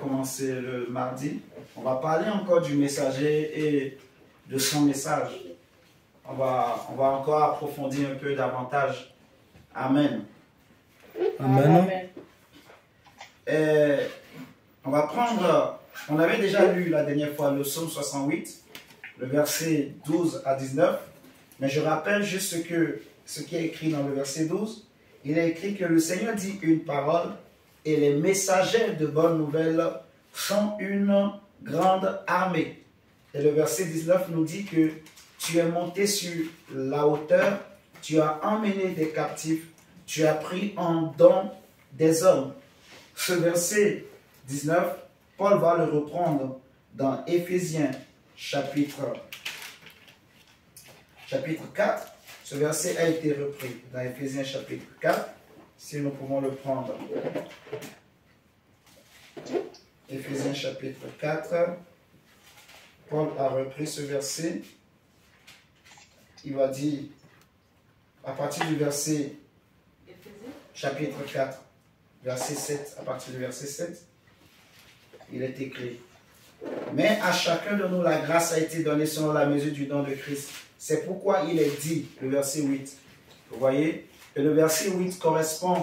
commencer le mardi. On va parler encore du messager et de son message. On va encore approfondir un peu davantage. Amen. Amen. On va prendre, on avait déjà lu la dernière fois le psaume 68, le verset 12 à 19, mais je rappelle juste ce qui est écrit dans le verset 12. Il est écrit que le Seigneur dit une parole et les messagers de bonnes nouvelles sont une grande armée. Et le verset 19 nous dit que tu es monté sur la hauteur, tu as emmené des captifs, tu as pris en don des hommes. Ce verset 19, Paul va le reprendre dans Éphésiens chapitre 4. Ce verset a été repris dans Éphésiens chapitre 4. Si nous pouvons le prendre. Éphésiens chapitre 4. Paul a repris ce verset. Il va dire, à partir du verset chapitre 4, verset 7, à partir du verset 7, il est écrit: mais à chacun de nous la grâce a été donnée selon la mesure du don de Christ. C'est pourquoi il est dit, le verset 8. Vous voyez? Et le verset 8 correspond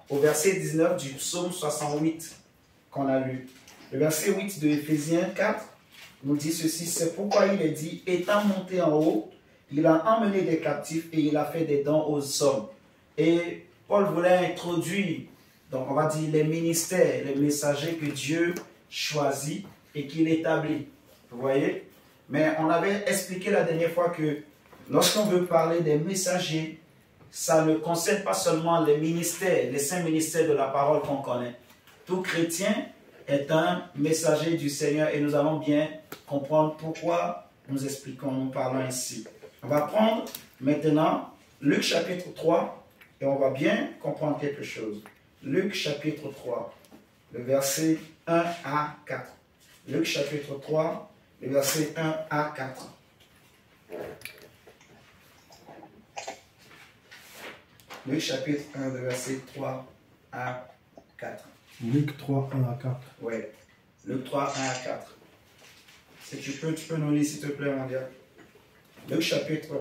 au verset 19 du psaume 68 qu'on a lu. Le verset 8 de Éphésiens 4 nous dit ceci: c'est pourquoi il est dit, étant monté en haut, il a emmené des captifs et il a fait des dons aux hommes. Et Paul voulait introduire, donc on va dire, les ministères, les messagers que Dieu choisit et qu'il établit. Vous voyez? Mais on avait expliqué la dernière fois que lorsqu'on veut parler des messagers, ça ne concerne pas seulement les ministères, les 5 ministères de la parole qu'on connaît. Tout chrétien est un messager du Seigneur et nous allons bien comprendre pourquoi nous parlons ainsi. On va prendre maintenant Luc chapitre 3 et on va bien comprendre quelque chose. Luc chapitre 3, le verset 1 à 4. Luc chapitre 3, le verset 1 à 4. Luc chapitre 1, le verset 3 à 4. Luc 3, 1 à 4. Oui, Luc 3, 1 à 4. Si tu peux nous lire, s'il te plaît, mon diable. Luc chapitre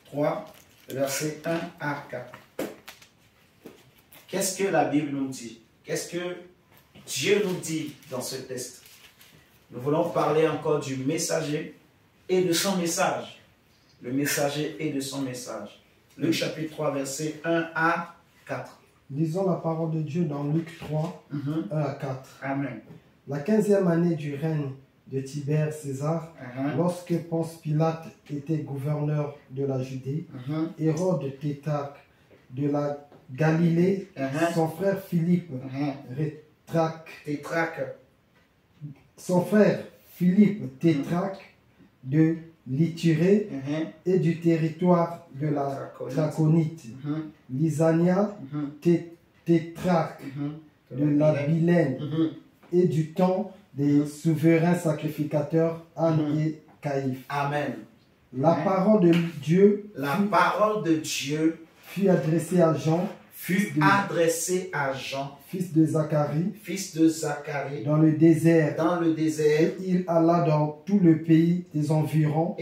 3, verset 1 à 4. Qu'est-ce que la Bible nous dit? Qu'est-ce que Dieu nous dit dans ce texte? Nous voulons parler encore du messager et de son message. Le messager et de son message. Luc chapitre 3, verset 1 à 4. Lisons la parole de Dieu dans Luc 3, 1 à 4. Amen. La 15e année du règne de Tibère César, lorsque Ponce Pilate était gouverneur de la Judée, Hérode Tétrarque de la Galilée, son frère Philippe Tétrarque de l'Ithurée et du territoire de la Draconite, Lysania Tétrarque de la Bilène et du temps des souverains sacrificateurs Anne et Caïphe. Amen. La parole de Dieu fut adressée à Jean, fils de Zacharie, dans le désert. Et il alla dans tout le pays des environs,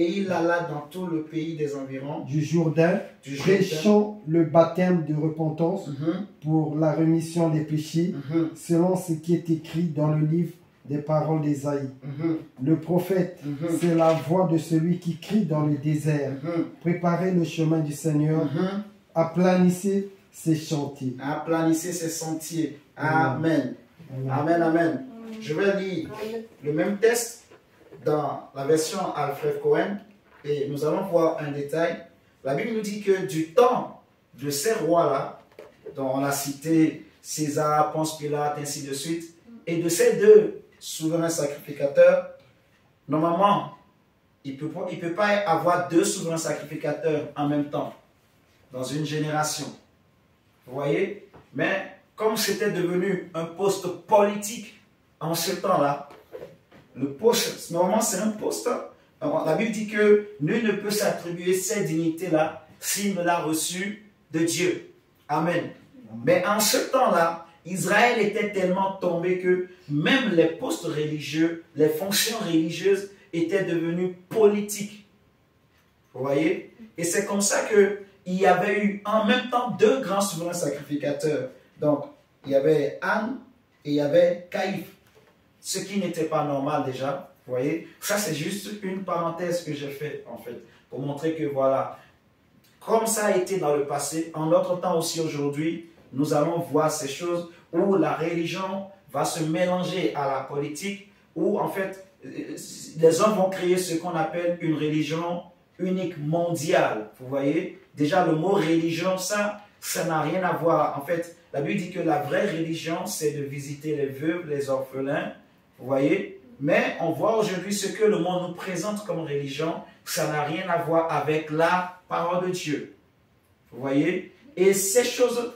du Jourdain, prêchant le baptême de repentance pour la rémission des péchés, selon ce qui est écrit dans le livre des paroles d'Ésaïe. Le prophète, c'est la voix de celui qui crie dans le désert. Préparez le chemin du Seigneur, aplanissez ses chantiers. Aplanissez ses sentiers. Amen. Amen, amen. Je vais lire le même texte dans la version Alfred Cohen et nous allons voir un détail. La Bible nous dit que du temps de ces rois-là, dont on a cité César, Ponce Pilate, ainsi de suite, et de ces 2 souverains sacrificateurs, normalement, il ne peut pas y avoir 2 souverains sacrificateurs en même temps, dans une génération. Vous voyez? Mais comme c'était devenu un poste politique en ce temps-là, le poste, normalement c'est un poste, la Bible dit que nul ne peut s'attribuer cette dignité-là s'il ne l'a reçue de Dieu. Amen. Mais en ce temps-là, Israël était tellement tombé que même les postes religieux, les fonctions religieuses étaient devenues politiques. Vous voyez? Et c'est comme ça qu'il y avait eu en même temps deux grands souverains sacrificateurs. Donc, il y avait Anne et il y avait Caïphe. Ce qui n'était pas normal déjà. Vous voyez? Ça, c'est juste une parenthèse que j'ai fait, en fait, pour montrer que voilà, comme ça a été dans le passé, en notre temps aussi aujourd'hui, nous allons voir ces choses où la religion va se mélanger à la politique, où en fait, les hommes vont créer ce qu'on appelle une religion unique mondiale. Vous voyez? Déjà, le mot religion, ça n'a rien à voir. En fait, la Bible dit que la vraie religion, c'est de visiter les veuves, les orphelins. Vous voyez? Mais on voit aujourd'hui ce que le monde nous présente comme religion, ça n'a rien à voir avec la parole de Dieu. Vous voyez? Et ces choses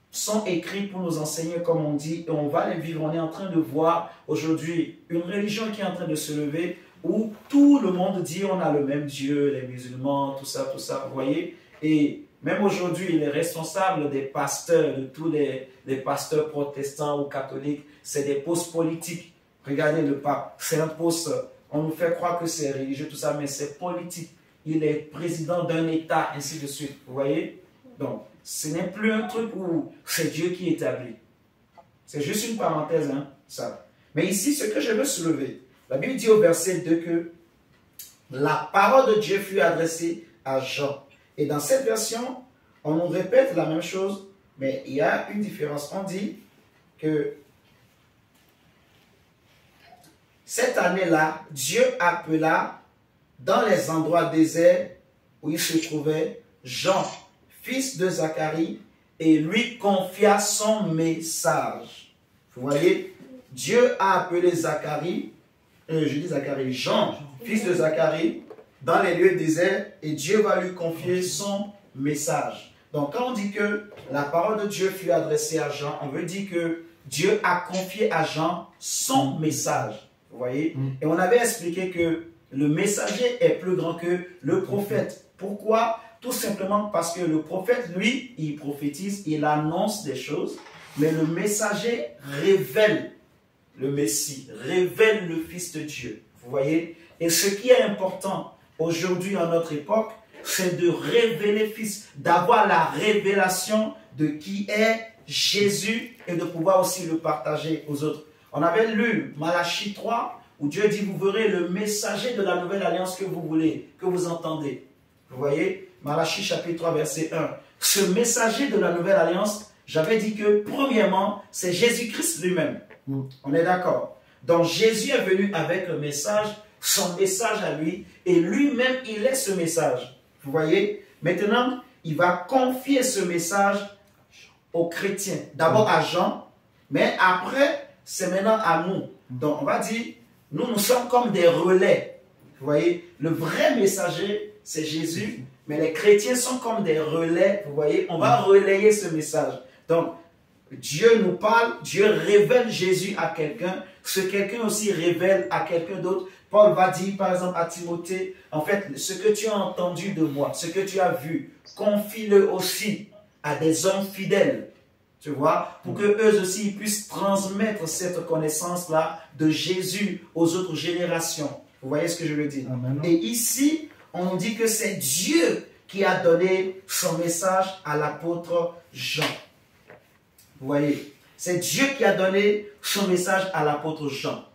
sont écrites pour nous enseigner, comme on dit, et on va les vivre. On est en train de voir aujourd'hui une religion qui est en train de se lever, où tout le monde dit on a le même Dieu, les musulmans, tout ça, vous voyez? Et même aujourd'hui, les responsables des pasteurs, de tous les pasteurs protestants ou catholiques, c'est des postes politiques. Regardez le pape, c'est un poste, on nous fait croire que c'est religieux, tout ça, mais c'est politique. Il est président d'un État, ainsi de suite. Vous voyez? Donc, ce n'est plus un truc où c'est Dieu qui établit. C'est juste une parenthèse, hein, ça. Mais ici, ce que je veux soulever, la Bible dit au verset 2 que la parole de Dieu fut adressée à Jean. Et dans cette version, on nous répète la même chose, mais il y a une différence. On dit que cette année-là, Dieu appela dans les endroits déserts où il se trouvait Jean, fils de Zacharie, et lui confia son message. Vous voyez, Dieu a appelé Zacharie, Jean, fils de Zacharie, dans les lieux déserts, et Dieu va lui confier son message. Donc quand on dit que la parole de Dieu fut adressée à Jean, on veut dire que Dieu a confié à Jean son message. Vous voyez? Et on avait expliqué que le messager est plus grand que le prophète. Pourquoi? Tout simplement parce que le prophète, lui, il prophétise, il annonce des choses, mais le messager révèle le Messie, révèle le Fils de Dieu. Vous voyez? Et ce qui est important aujourd'hui en notre époque, c'est de révéler Fils, d'avoir la révélation de qui est Jésus et de pouvoir aussi le partager aux autres. On avait lu Malachie 3, où Dieu dit, vous verrez le messager de la nouvelle alliance que vous voulez, que vous entendez. Vous voyez? Malachie chapitre 3, verset 1. Ce messager de la nouvelle alliance, j'avais dit que, premièrement, c'est Jésus-Christ lui-même. On est d'accord? Donc, Jésus est venu avec un message, son message à lui, et lui-même, il est ce message. Vous voyez? Maintenant, il va confier ce message aux chrétiens. D'abord à Jean, mais après, c'est maintenant à nous. Donc, on va dire, nous sommes comme des relais. Vous voyez? Le vrai messager, c'est Jésus, mais les chrétiens sont comme des relais. Vous voyez? On va relayer ce message. Donc, Dieu nous parle, Dieu révèle Jésus à quelqu'un, ce quelqu'un aussi révèle à quelqu'un d'autre. Paul va dire, par exemple, à Timothée, en fait, ce que tu as entendu de moi, ce que tu as vu, confie-le aussi à des hommes fidèles. Tu vois, pour que eux aussi puissent transmettre cette connaissance-là de Jésus aux autres générations. Vous voyez ce que je veux dire? Amen. Et ici, on nous dit que c'est Dieu qui a donné son message à l'apôtre Jean. Vous voyez, c'est Dieu qui a donné son message à l'apôtre Jean.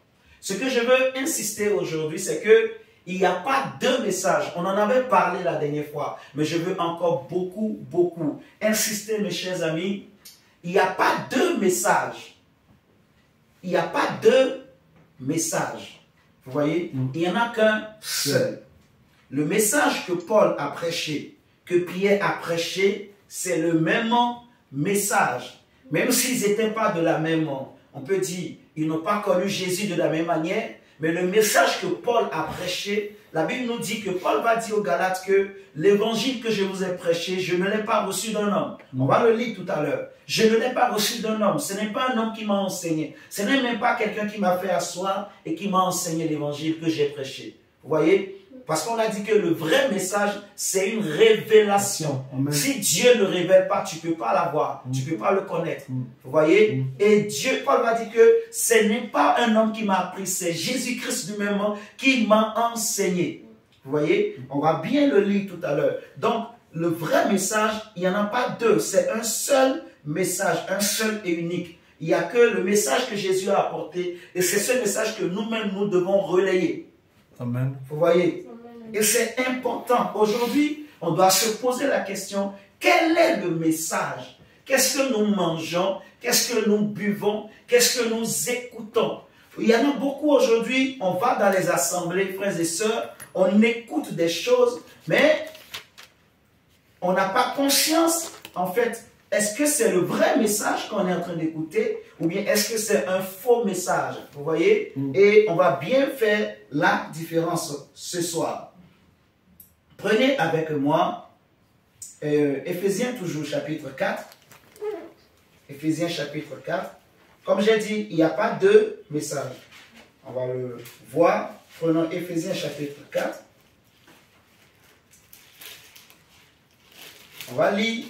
Ce que je veux insister aujourd'hui, c'est que il n'y a pas deux messages. On en avait parlé la dernière fois, mais je veux encore beaucoup insister, mes chers amis. Il n'y a pas deux messages. Il n'y a pas deux messages. Vous voyez, il n'y en a qu'un seul. Le message que Paul a prêché, que Pierre a prêché, c'est le même message. Même s'ils n'étaient pas de la même, on peut dire, ils n'ont pas connu Jésus de la même manière, mais le message que Paul a prêché, la Bible nous dit que Paul va dire aux Galates que l'évangile que je vous ai prêché, je ne l'ai pas reçu d'un homme. On va le lire tout à l'heure. Je ne l'ai pas reçu d'un homme. Ce n'est pas un homme qui m'a enseigné. Ce n'est même pas quelqu'un qui m'a fait asseoir et qui m'a enseigné l'évangile que j'ai prêché. Vous voyez? Parce qu'on a dit que le vrai message, c'est une révélation. Amen. Si Dieu ne le révèle pas, tu ne peux pas l'avoir, tu ne peux pas le connaître. Vous voyez? Et Dieu, Paul va dire que ce n'est pas un homme qui m'a appris, c'est Jésus-Christ lui-même qui m'a enseigné. Vous voyez? On va bien le lire tout à l'heure. Donc, le vrai message, il n'y en a pas deux, c'est un seul message, un seul et unique. Il n'y a que le message que Jésus a apporté et c'est ce message que nous-mêmes, nous devons relayer. Amen. Vous voyez? Et c'est important. Aujourd'hui, on doit se poser la question, quel est le message? Qu'est-ce que nous mangeons? Qu'est-ce que nous buvons? Qu'est-ce que nous écoutons? Il y en a beaucoup aujourd'hui, on va dans les assemblées, frères et sœurs, on écoute des choses, mais on n'a pas conscience, en fait, est-ce que c'est le vrai message qu'on est en train d'écouter ou bien est-ce que c'est un faux message? Vous voyez? Et on va bien faire la différence ce soir. Prenez avec moi Éphésiens toujours chapitre 4. Éphésiens chapitre 4. Comme j'ai dit, il n'y a pas deux messages. On va le voir. Prenons Éphésiens chapitre 4. On va lire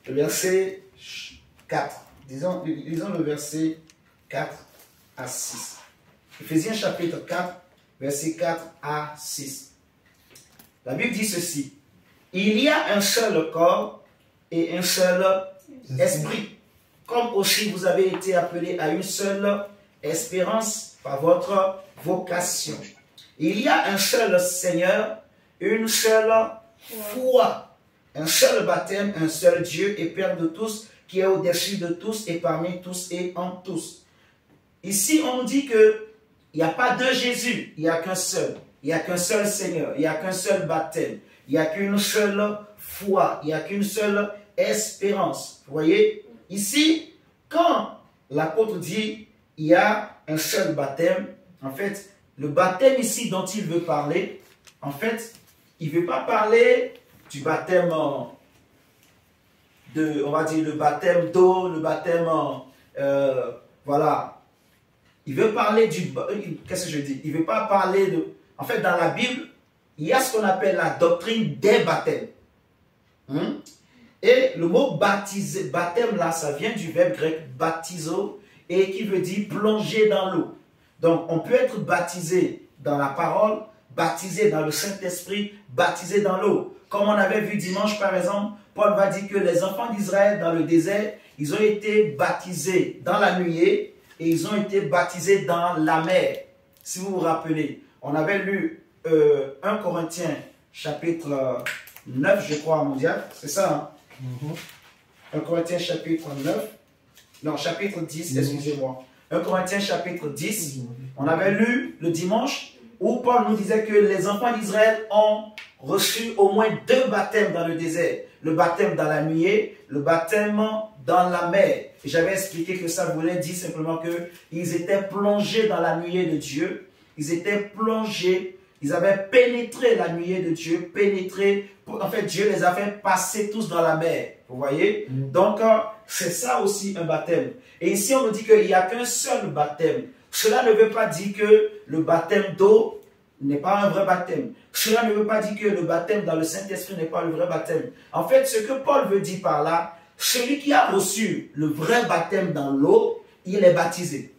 le verset 4. Lisons le verset 4 à 6. Éphésiens chapitre 4, verset 4 à 6. La Bible dit ceci. Il y a un seul corps et un seul esprit. Comme aussi vous avez été appelés à une seule espérance par votre vocation. Il y a un seul Seigneur, une seule foi, un seul baptême, un seul Dieu et Père de tous, qui est au-dessus de tous et parmi tous et en tous. Ici, on dit que il n'y a pas deux Jésus, il n'y a qu'un seul. Il n'y a qu'un seul Seigneur, il n'y a qu'un seul baptême, il n'y a qu'une seule foi, il n'y a qu'une seule espérance. Vous voyez? Ici, quand l'apôtre dit il y a un seul baptême, en fait, le baptême ici dont il veut parler, en fait, il ne veut pas parler du baptême on va dire le baptême d'eau, le baptême, voilà. Il veut parler qu'est-ce que je dis? Il ne veut pas parler de... En fait, dans la Bible, il y a ce qu'on appelle la doctrine des baptêmes. Et le mot baptisé, baptême là, ça vient du verbe grec baptizo, et qui veut dire plonger dans l'eau. Donc, on peut être baptisé dans la parole, baptisé dans le Saint-Esprit, baptisé dans l'eau. Comme on avait vu dimanche, par exemple, Paul va dire que les enfants d'Israël dans le désert, ils ont été baptisés dans la nuée et ils ont été baptisés dans la mer. Si vous vous rappelez, on avait lu 1 Corinthiens chapitre 9, je crois, mondial. C'est ça, hein? 1 Corinthiens chapitre 9. Non, chapitre 10, excusez-moi. 1 Corinthiens chapitre 10. On avait lu le dimanche où Paul nous disait que les enfants d'Israël ont reçu au moins 2 baptêmes dans le désert. Le baptême dans la nuée, le baptême dans la mer. Et j'avais expliqué que ça voulait dire simplement qu'ils étaient plongés dans la nuée de Dieu. Ils étaient plongés, ils avaient pénétré la nuée de Dieu, en fait Dieu les a fait passer tous dans la mer. Vous voyez? Donc c'est ça aussi un baptême. Et ici on nous dit qu'il n'y a qu'un seul baptême. Cela ne veut pas dire que le baptême d'eau n'est pas un vrai baptême. Cela ne veut pas dire que le baptême dans le Saint-Esprit n'est pas le vrai baptême. En fait, ce que Paul veut dire par là, celui qui a reçu le vrai baptême dans l'eau, il est baptisé.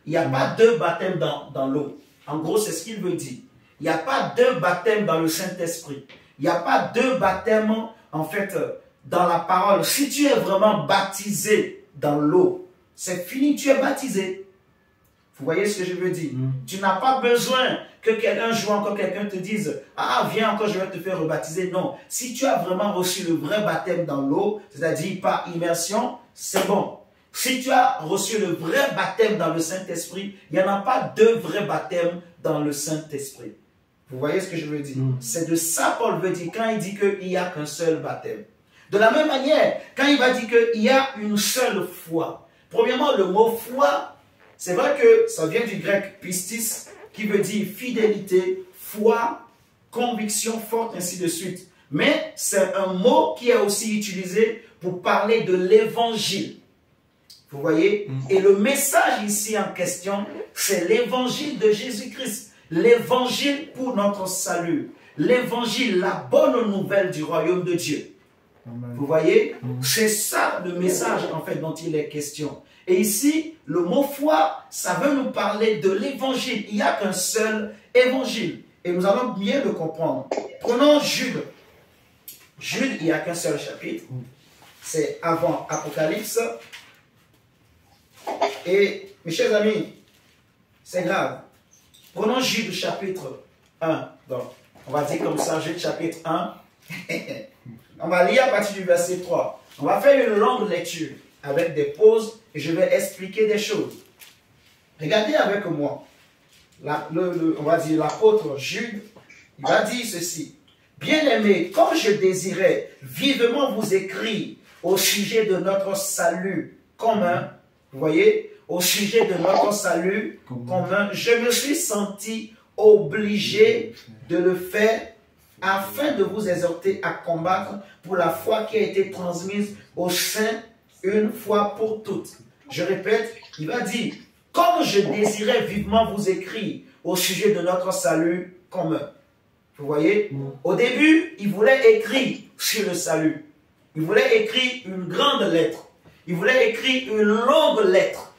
Il n'y a pas 2 baptêmes dans l'eau. En gros, c'est ce qu'il veut dire. Il n'y a pas 2 baptêmes dans le Saint-Esprit. Il n'y a pas 2 baptêmes, en fait, dans la parole. Si tu es vraiment baptisé dans l'eau, c'est fini, tu es baptisé. Vous voyez ce que je veux dire? Tu n'as pas besoin que un jour encore quelqu'un te dise « Ah, viens encore, je vais te faire rebaptiser. » Non. Si tu as vraiment reçu le vrai baptême dans l'eau, c'est-à-dire par immersion, c'est bon. Si tu as reçu le vrai baptême dans le Saint-Esprit, il n'y en a pas 2 vrais baptêmes dans le Saint-Esprit. Vous voyez ce que je veux dire? C'est de ça Paul veut dire quand il dit qu'il n'y a qu'un seul baptême. De la même manière, quand il va dire qu'il y a une seule foi. Premièrement, le mot foi, c'est vrai que ça vient du grec pistis, qui veut dire fidélité, foi, conviction forte, ainsi de suite. Mais c'est un mot qui est aussi utilisé pour parler de l'évangile. Vous voyez? Et le message ici en question, c'est l'évangile de Jésus-Christ. l'évangile pour notre salut. L'évangile, la bonne nouvelle du royaume de Dieu. Amen. Vous voyez, c'est ça le message en fait dont il est question. Et ici, le mot foi, ça veut nous parler de l'évangile. Il n'y a qu'un seul évangile. Et nous allons bien le comprendre. Prenons Jude. Jude, il n'y a qu'un seul chapitre. C'est avant Apocalypse. Et mes chers amis, c'est grave. Prenons Jude chapitre 1. Donc, on va dire comme ça, Jude chapitre 1. On va lire à partir du verset 3. On va faire une longue lecture avec des pauses et je vais expliquer des choses. Regardez avec moi. On va dire l'apôtre Jude, il va dire ceci. Bien-aimés, comme je désirais vivement vous écrire au sujet de notre salut commun, vous voyez, au sujet de notre salut commun, je me suis senti obligé de le faire afin de vous exhorter à combattre pour la foi qui a été transmise aux saints une fois pour toutes. Je répète, il va dire, comme je désirais vivement vous écrire au sujet de notre salut commun. Vous voyez, au début, il voulait écrire sur le salut. Il voulait écrire une grande lettre. Il voulait écrire une longue lettre.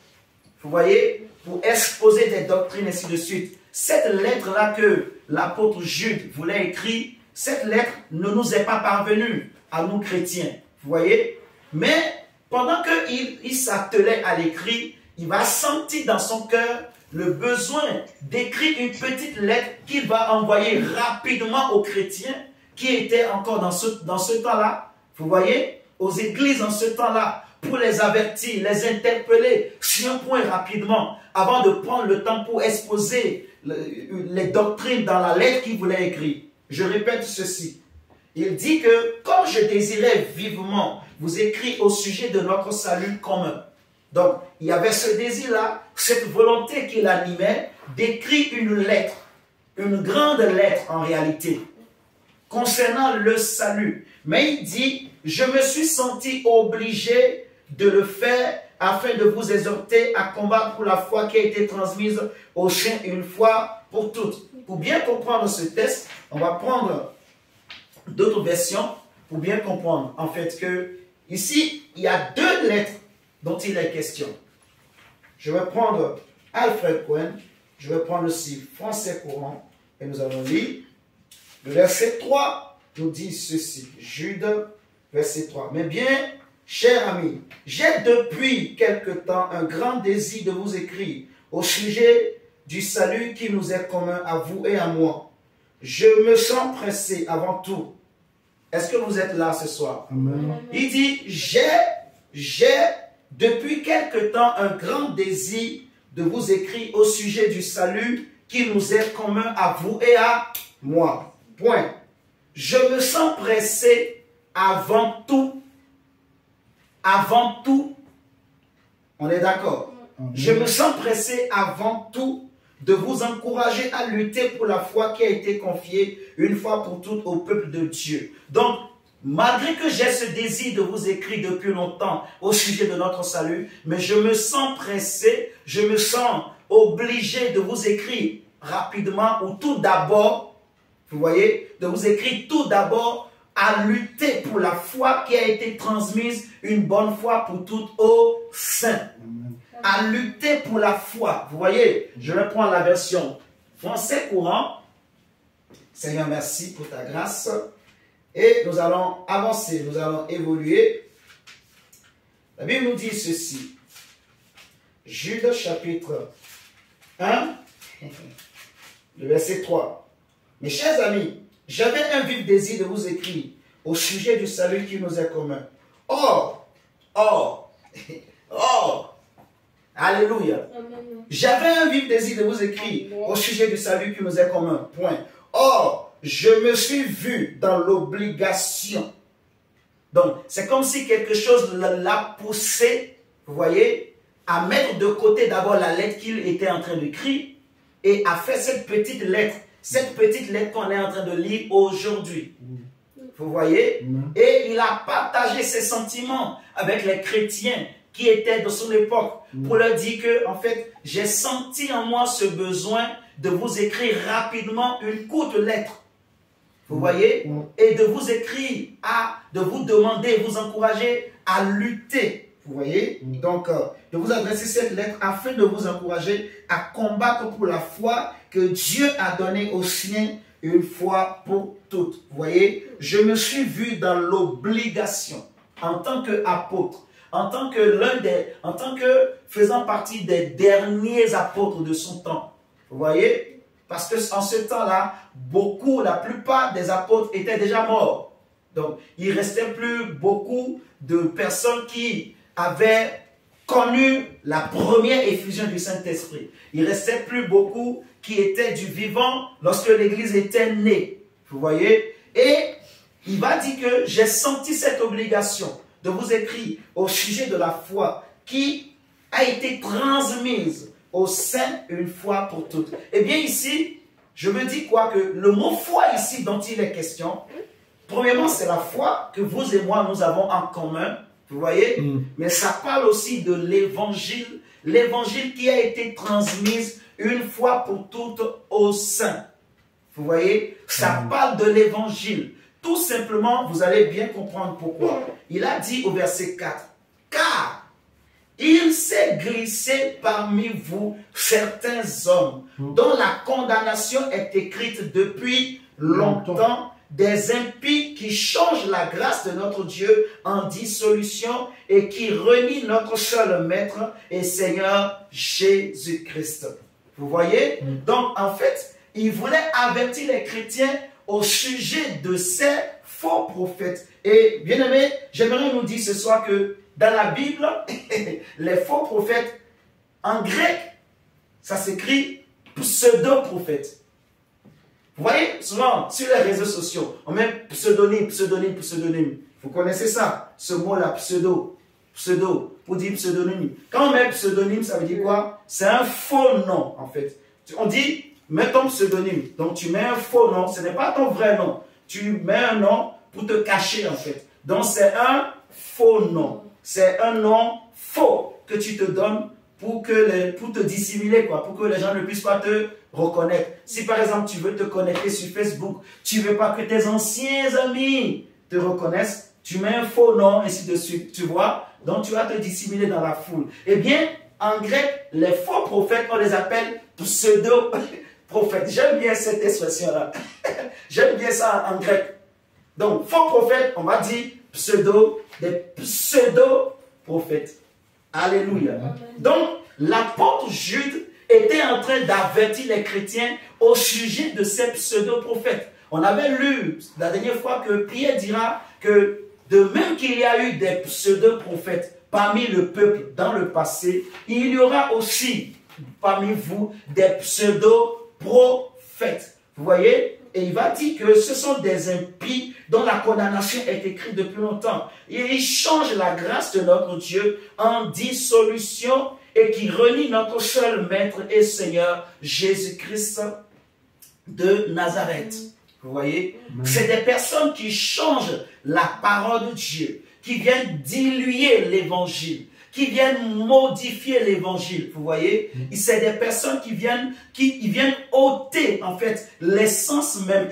Vous voyez, pour exposer des doctrines, ainsi de suite. Cette lettre-là que l'apôtre Jude voulait écrire, cette lettre ne nous est pas parvenue à nous chrétiens. Vous voyez? Mais pendant qu'il s'attelait à l'écrire, il va sentir dans son cœur le besoin d'écrire une petite lettre qu'il va envoyer rapidement aux chrétiens qui étaient encore dans ce temps-là. Vous voyez? Aux églises en ce temps-là, pour les avertir, les interpeller sur un point rapidement, avant de prendre le temps pour exposer les doctrines dans la lettre qu'il voulait écrire. Je répète ceci. Il dit que, comme je désirais vivement vous écrire au sujet de notre salut commun. Donc, il y avait ce désir-là, cette volonté qui l'animait d'écrire une lettre, une grande lettre en réalité, concernant le salut. Mais il dit, je me suis senti obligé de le faire afin de vous exhorter à combattre pour la foi qui a été transmise aux saints une fois pour toutes. Pour bien comprendre ce texte, on va prendre d'autres versions pour bien comprendre en fait que ici, il y a deux lettres dont il est question. Je vais prendre Alfred Cohen, je vais prendre aussi Français courant et nous allons lire. Le verset 3 nous dit ceci, Jude, verset 3. Mais bien, chers amis, j'ai depuis quelque temps un grand désir de vous écrire au sujet du salut qui nous est commun à vous et à moi. Je me sens pressé avant tout. Est-ce que vous êtes là ce soir? Amen. Il dit, j'ai depuis quelque temps un grand désir de vous écrire au sujet du salut qui nous est commun à vous et à moi. Point. Je me sens pressé avant tout. Avant tout. On est d'accord? Je me sens pressé avant tout de vous encourager à lutter pour la foi qui a été confiée une fois pour toutes au peuple de Dieu. Donc, malgré que j'ai ce désir de vous écrire depuis longtemps au sujet de notre salut, mais je me sens pressé, je me sens obligé de vous écrire rapidement ou tout d'abord, vous voyez, de vous écrire tout d'abord à lutter pour la foi qui a été transmise une bonne fois pour toutes aux saints. À lutter pour la foi. Vous voyez, je vais prendre la version français courant. Seigneur, merci pour ta grâce. Et nous allons avancer, nous allons évoluer. La Bible nous dit ceci. Jude chapitre 1, le verset 3. Mes chers amis, j'avais un vif désir de vous écrire au sujet du salut qui nous est commun. Or, alléluia. J'avais un vif désir de vous écrire au sujet du salut qui nous est commun. Point. Or, je me suis vu dans l'obligation. Donc, c'est comme si quelque chose l'a poussé, vous voyez, à mettre de côté d'abord la lettre qu'il était en train d'écrire et à faire cette petite lettre qu'on est en train de lire aujourd'hui. Vous voyez? Et il a partagé ses sentiments avec les chrétiens qui étaient de son époque pour leur dire que, en fait, j'ai senti en moi ce besoin de vous écrire rapidement une courte lettre. Vous voyez? Et de vous écrire, de vous demander, vous encourager à lutter. Vous voyez? Donc, de vous adresser cette lettre afin de vous encourager à combattre pour la foi que Dieu a donnée aux siens une fois pour toutes. Vous voyez? Je me suis vu dans l'obligation, en tant qu'apôtre, en tant que faisant partie des derniers apôtres de son temps. Vous voyez? Parce que en ce temps-là, la plupart des apôtres étaient déjà morts. Donc, il ne restait plus beaucoup de personnes qui avaient connu la première effusion du Saint-Esprit. Il ne restait plus beaucoup qui étaient du vivant lorsque l'Église était née. Vous voyez? Et il va dire que j'ai senti cette obligation de vous écrire au sujet de la foi qui a été transmise aux saints une fois pour toutes. Eh bien ici, je me dis quoi? Que le mot foi ici dont il est question, premièrement c'est la foi que vous et moi nous avons en commun, vous voyez, mais ça parle aussi de l'évangile, l'évangile qui a été transmise une fois pour toutes aux saints. Vous voyez, ça parle de l'évangile. Tout simplement, vous allez bien comprendre pourquoi. Il a dit au verset 4, « Car il s'est glissé parmi vous certains hommes dont la condamnation est écrite depuis longtemps, des impies qui changent la grâce de notre Dieu en dissolution et qui renient notre seul Maître et Seigneur Jésus-Christ. » Vous voyez? Donc, en fait, il voulait avertir les chrétiens au sujet de ces faux prophètes. Et bien aimé, j'aimerais nous dire ce soir que dans la Bible, les faux prophètes, en grec, ça s'écrit pseudo-prophète. Vous voyez, souvent, sur les réseaux sociaux, on met pseudonyme, pseudonyme, pseudonyme. Vous connaissez ça, ce mot-là, pseudo, pour dire pseudonyme. Quand on met pseudonyme, ça veut dire quoi? C'est un faux nom, en fait. On dit, mets ton pseudonyme. Donc, tu mets un faux nom, ce n'est pas ton vrai nom. Tu mets un nom pour te cacher, en fait. Donc, c'est un faux nom. C'est un nom faux que tu te donnes pour te dissimuler, quoi, pour que les gens ne puissent pas te reconnaître. Si par exemple tu veux te connecter sur Facebook, tu ne veux pas que tes anciens amis te reconnaissent, tu mets un faux nom, ainsi de suite, tu vois. Donc tu vas te dissimuler dans la foule. Eh bien, en grec, les faux prophètes, on les appelle pseudo-prophètes. J'aime bien cette expression-là. J'aime bien ça en grec. Donc, faux prophètes, on va dire des pseudo-prophètes. Alléluia. Donc, l'apôtre Jude était en train d'avertir les chrétiens au sujet de ces pseudo-prophètes. On avait lu la dernière fois que Pierre dira que de même qu'il y a eu des pseudo-prophètes parmi le peuple dans le passé, il y aura aussi parmi vous des pseudo-prophètes. Vous voyez? Et il va dire que ce sont des impies dont la condamnation est écrite depuis longtemps. Et ils changent la grâce de notre Dieu en dissolution et qui renient notre seul Maître et Seigneur, Jésus-Christ de Nazareth. Vous voyez? C'est des personnes qui changent la parole de Dieu, qui viennent diluer l'évangile, qui viennent modifier l'évangile, vous voyez. C'est des personnes qui viennent ôter, en fait, l'essence même.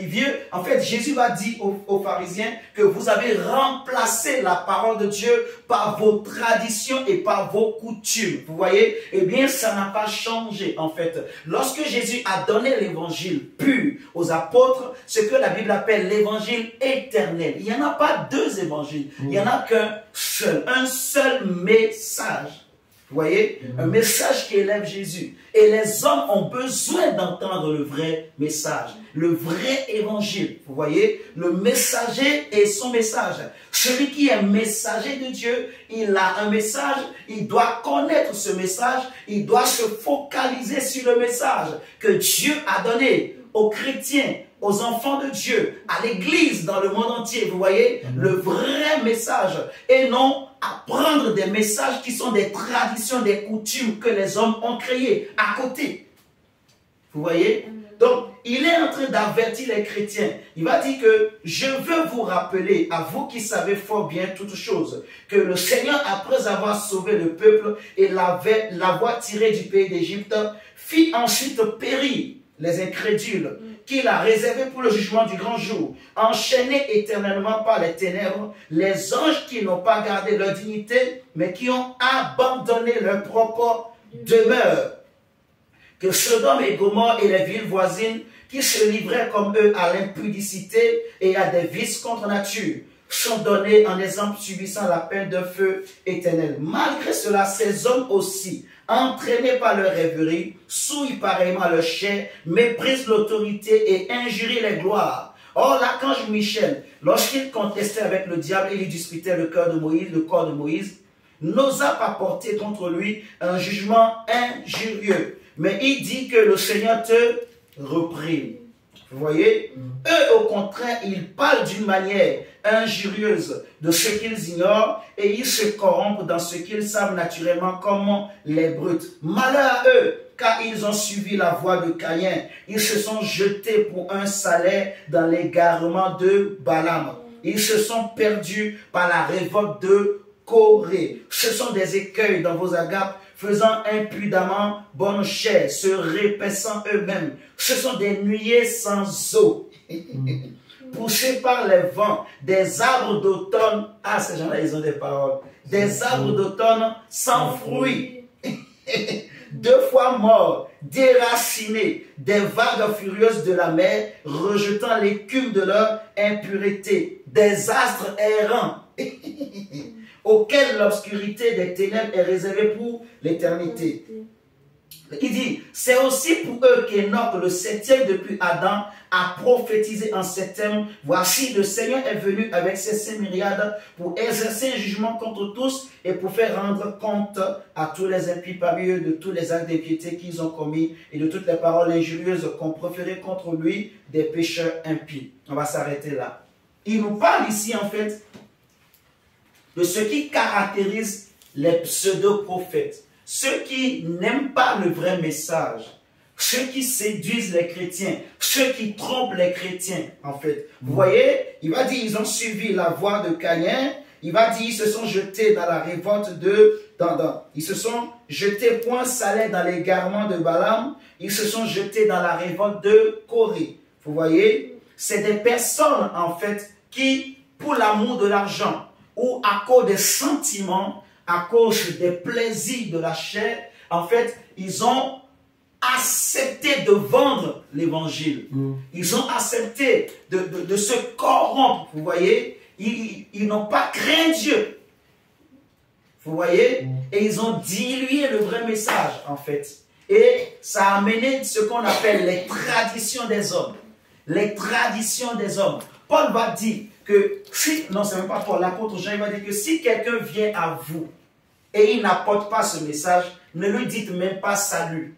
En fait, Jésus va dire aux pharisiens que vous avez remplacé la parole de Dieu par vos traditions et par vos coutumes, vous voyez. Eh bien, ça n'a pas changé, en fait. Lorsque Jésus a donné l'évangile pur aux apôtres, ce que la Bible appelle l'évangile éternel. Il n'y en a pas deux évangiles, il n'y en a qu'un seul, un seul message. Vous voyez, un message qui élève Jésus. Et les hommes ont besoin d'entendre le vrai message, le vrai évangile. Vous voyez, le messager et son message. Celui qui est messager de Dieu, il a un message, il doit connaître ce message, il doit se focaliser sur le message que Dieu a donné aux chrétiens, aux enfants de Dieu, à l'église dans le monde entier. Vous voyez, le vrai message et non apprendre des messages qui sont des traditions, des coutumes que les hommes ont créées à côté. Vous voyez? Donc, il est en train d'avertir les chrétiens. Il va dire que je veux vous rappeler, à vous qui savez fort bien toutes choses, que le Seigneur, après avoir sauvé le peuple et l'avoir tiré du pays d'Égypte, fit ensuite périr les incrédules, qu'il a réservés pour le jugement du grand jour, enchaînés éternellement par les ténèbres, les anges qui n'ont pas gardé leur dignité, mais qui ont abandonné leur propre demeure. Que Sodome et Gomorrhe et les villes voisines, qui se livraient comme eux à l'impudicité et à des vices contre nature, sont donnés en exemple subissant la peine de feu éternel. Malgré cela, ces hommes aussi, entraînés par leur rêverie, souillent pareillement leur chair, méprisent l'autorité et injurient les gloires. Or, l'archange Michel, lorsqu'il contestait avec le diable et lui disputait le corps de Moïse, n'osa pas porter contre lui un jugement injurieux. Mais il dit que le Seigneur te reprime. Vous voyez? Eux, au contraire, ils parlent d'une manière injurieuse de ce qu'ils ignorent et ils se corrompent dans ce qu'ils savent naturellement comme les brutes. Malheur à eux, car ils ont suivi la voie de Caïn. Ils se sont jetés pour un salaire dans l'égarement de Balaam. Ils se sont perdus par la révolte de Corée. Ce sont des écueils dans vos agapes, faisant impudemment bonne chair, se répaissant eux-mêmes. Ce sont des nuées sans eau, poussés par les vents, des arbres d'automne. Ah, ces gens-là, ils ont des paroles. Des arbres d'automne sans fruits, 2 fois morts, déracinés, des vagues furieuses de la mer, rejetant l'écume de leur impureté, des astres errants, auquel l'obscurité des ténèbres est réservée pour l'éternité. Il dit, c'est aussi pour eux qu'Enoch, le 7e depuis Adam, a prophétisé en ces termes. Voici, le Seigneur est venu avec ses 5 myriades pour exercer un jugement contre tous et pour faire rendre compte à tous les impies parmi eux de tous les actes d'impiété qu'ils ont commis et de toutes les paroles injurieuses qu'on proférait contre lui, des pécheurs impies. On va s'arrêter là. Il nous parle ici en fait de ce qui caractérise les pseudo-prophètes. Ceux qui n'aiment pas le vrai message, ceux qui séduisent les chrétiens, ceux qui trompent les chrétiens, en fait. Vous voyez, il va dire, ils ont suivi la voie de Caïn, il va dire, ils se sont jetés dans la révolte de... ils se sont jetés point salaire dans l'égarement de Balaam, ils se sont jetés dans la révolte de Corée. Vous voyez, c'est des personnes, en fait, qui, pour l'amour de l'argent, ou à cause des sentiments, à cause des plaisirs de la chair, en fait, ils ont accepté de vendre l'évangile. Ils ont accepté de se corrompre, vous voyez. Ils n'ont pas craint Dieu, vous voyez. Et ils ont dilué le vrai message, en fait. Et ça a amené ce qu'on appelle les traditions des hommes. Les traditions des hommes. Paul va dire que si, non, c'est même pas Paul, l'apôtre Jean, il va dire que si quelqu'un vient à vous et il n'apporte pas ce message, ne lui dites même pas salut.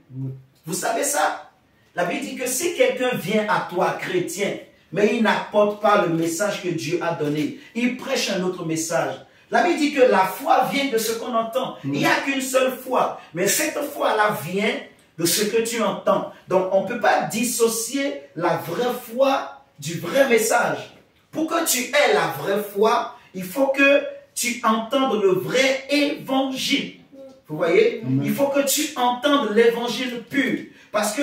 Vous savez ça? La Bible dit que si quelqu'un vient à toi, chrétien, mais il n'apporte pas le message que Dieu a donné, il prêche un autre message. La Bible dit que la foi vient de ce qu'on entend. Il n'y a qu'une seule foi, mais cette foi-là vient de ce que tu entends. Donc, on ne peut pas dissocier la vraie foi du vrai message. Pour que tu aies la vraie foi, il faut que tu entendes le vrai évangile. Vous voyez? Il faut que tu entendes l'évangile pur. Parce que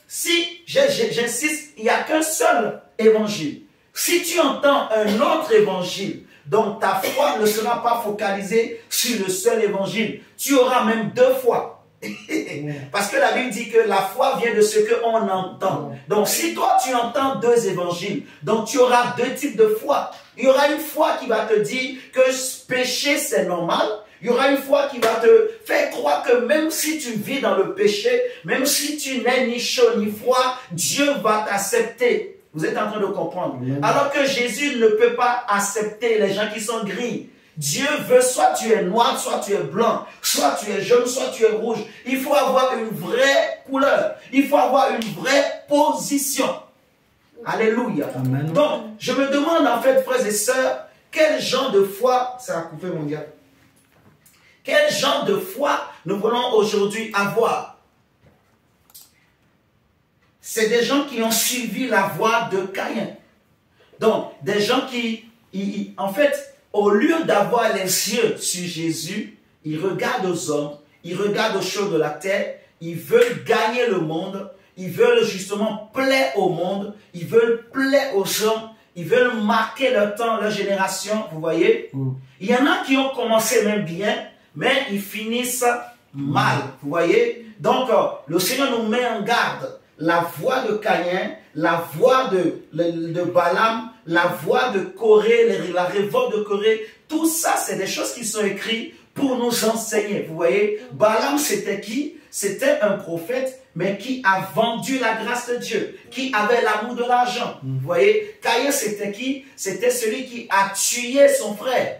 si, j'insiste, il n'y a qu'un seul évangile. Si tu entends un autre évangile, donc ta foi ne sera pas focalisée sur le seul évangile. Tu auras même 2 fois. Parce que la Bible dit que la foi vient de ce qu'on entend. Donc si toi tu entends 2 évangiles, donc tu auras 2 types de foi. Il y aura une foi qui va te dire que pécher c'est normal. Il y aura une foi qui va te faire croire que même si tu vis dans le péché, même si tu n'es ni chaud ni froid, Dieu va t'accepter. Vous êtes en train de comprendre. Alors que Jésus ne peut pas accepter les gens qui sont gris. Dieu veut soit tu es noir, soit tu es blanc, soit tu es jaune, soit tu es rouge. Il faut avoir une vraie couleur. Il faut avoir une vraie position. Alléluia. Amen. Donc, je me demande en fait, frères et sœurs, quel genre de foi, ça a coupé mon gars, quel genre de foi nous voulons aujourd'hui avoir? C'est des gens qui ont suivi la voie de Caïn. Donc, des gens qui, en fait, au lieu d'avoir les yeux sur Jésus, ils regardent aux hommes, ils regardent aux choses de la terre, ils veulent gagner le monde, ils veulent justement plaire au monde, ils veulent plaire aux gens, ils veulent marquer leur temps, leur génération, vous voyez. Il y en a qui ont commencé même bien, mais ils finissent mal, vous voyez. Donc, le Seigneur nous met en garde. La voix de Caïn, la voix de Balaam, la voix de Corée, la révolte de Corée, tout ça, c'est des choses qui sont écrites pour nous enseigner. Vous voyez, Balaam, c'était qui? C'était un prophète, mais qui a vendu la grâce de Dieu, qui avait l'amour de l'argent. Vous voyez, Caïn, c'était qui? C'était celui qui a tué son frère.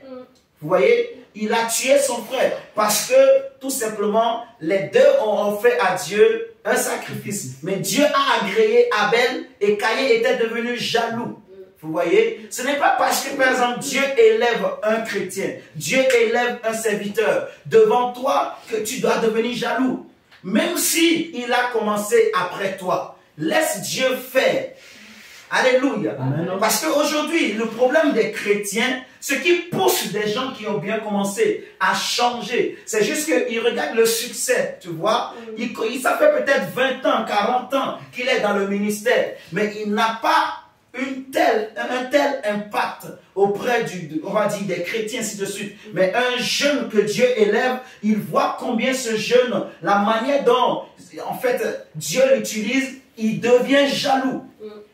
Vous voyez, il a tué son frère parce que, tout simplement, les deux ont offert à Dieu un sacrifice. Mais Dieu a agréé Abel et Caïn était devenu jaloux. Vous voyez, ce n'est pas parce que, par exemple, Dieu élève un chrétien, Dieu élève un serviteur devant toi que tu dois devenir jaloux. Même si il a commencé après toi, laisse Dieu faire. Alléluia. Amen. Parce qu'aujourd'hui, le problème des chrétiens, ce qui pousse des gens qui ont bien commencé à changer, c'est juste qu'ils regardent le succès, tu vois. Ça fait peut-être 20 ans, 40 ans qu'il est dans le ministère, mais il n'a pas un tel impact auprès on va dire des chrétiens, ainsi de suite. Mais un jeune que Dieu élève, il voit combien ce jeune, la manière dont, en fait, Dieu l'utilise, il devient jaloux.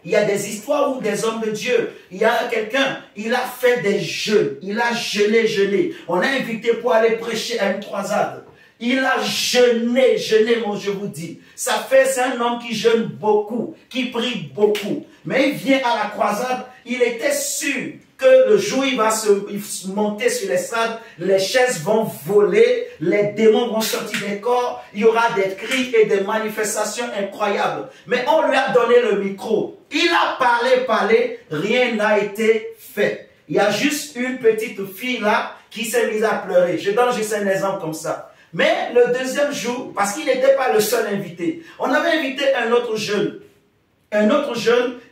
Il y a des histoires où des hommes de Dieu, il y a quelqu'un, il a fait des jeûnes, il a jeûné. On a invité pour aller prêcher à une croisade. Il a jeûné, moi je vous dis. C'est un homme qui jeûne beaucoup, qui prie beaucoup. Mais il vient à la croisade, il était sûr que le jour où il va se monter sur les salles, les chaises vont voler, les démons vont sortir des corps, il y aura des cris et des manifestations incroyables. Mais on lui a donné le micro. Il a parlé, rien n'a été fait. Il y a juste une petite fille là qui s'est mise à pleurer. Je donne juste un exemple comme ça. Mais le deuxième jour, parce qu'il n'était pas le seul invité, on avait invité un autre jeune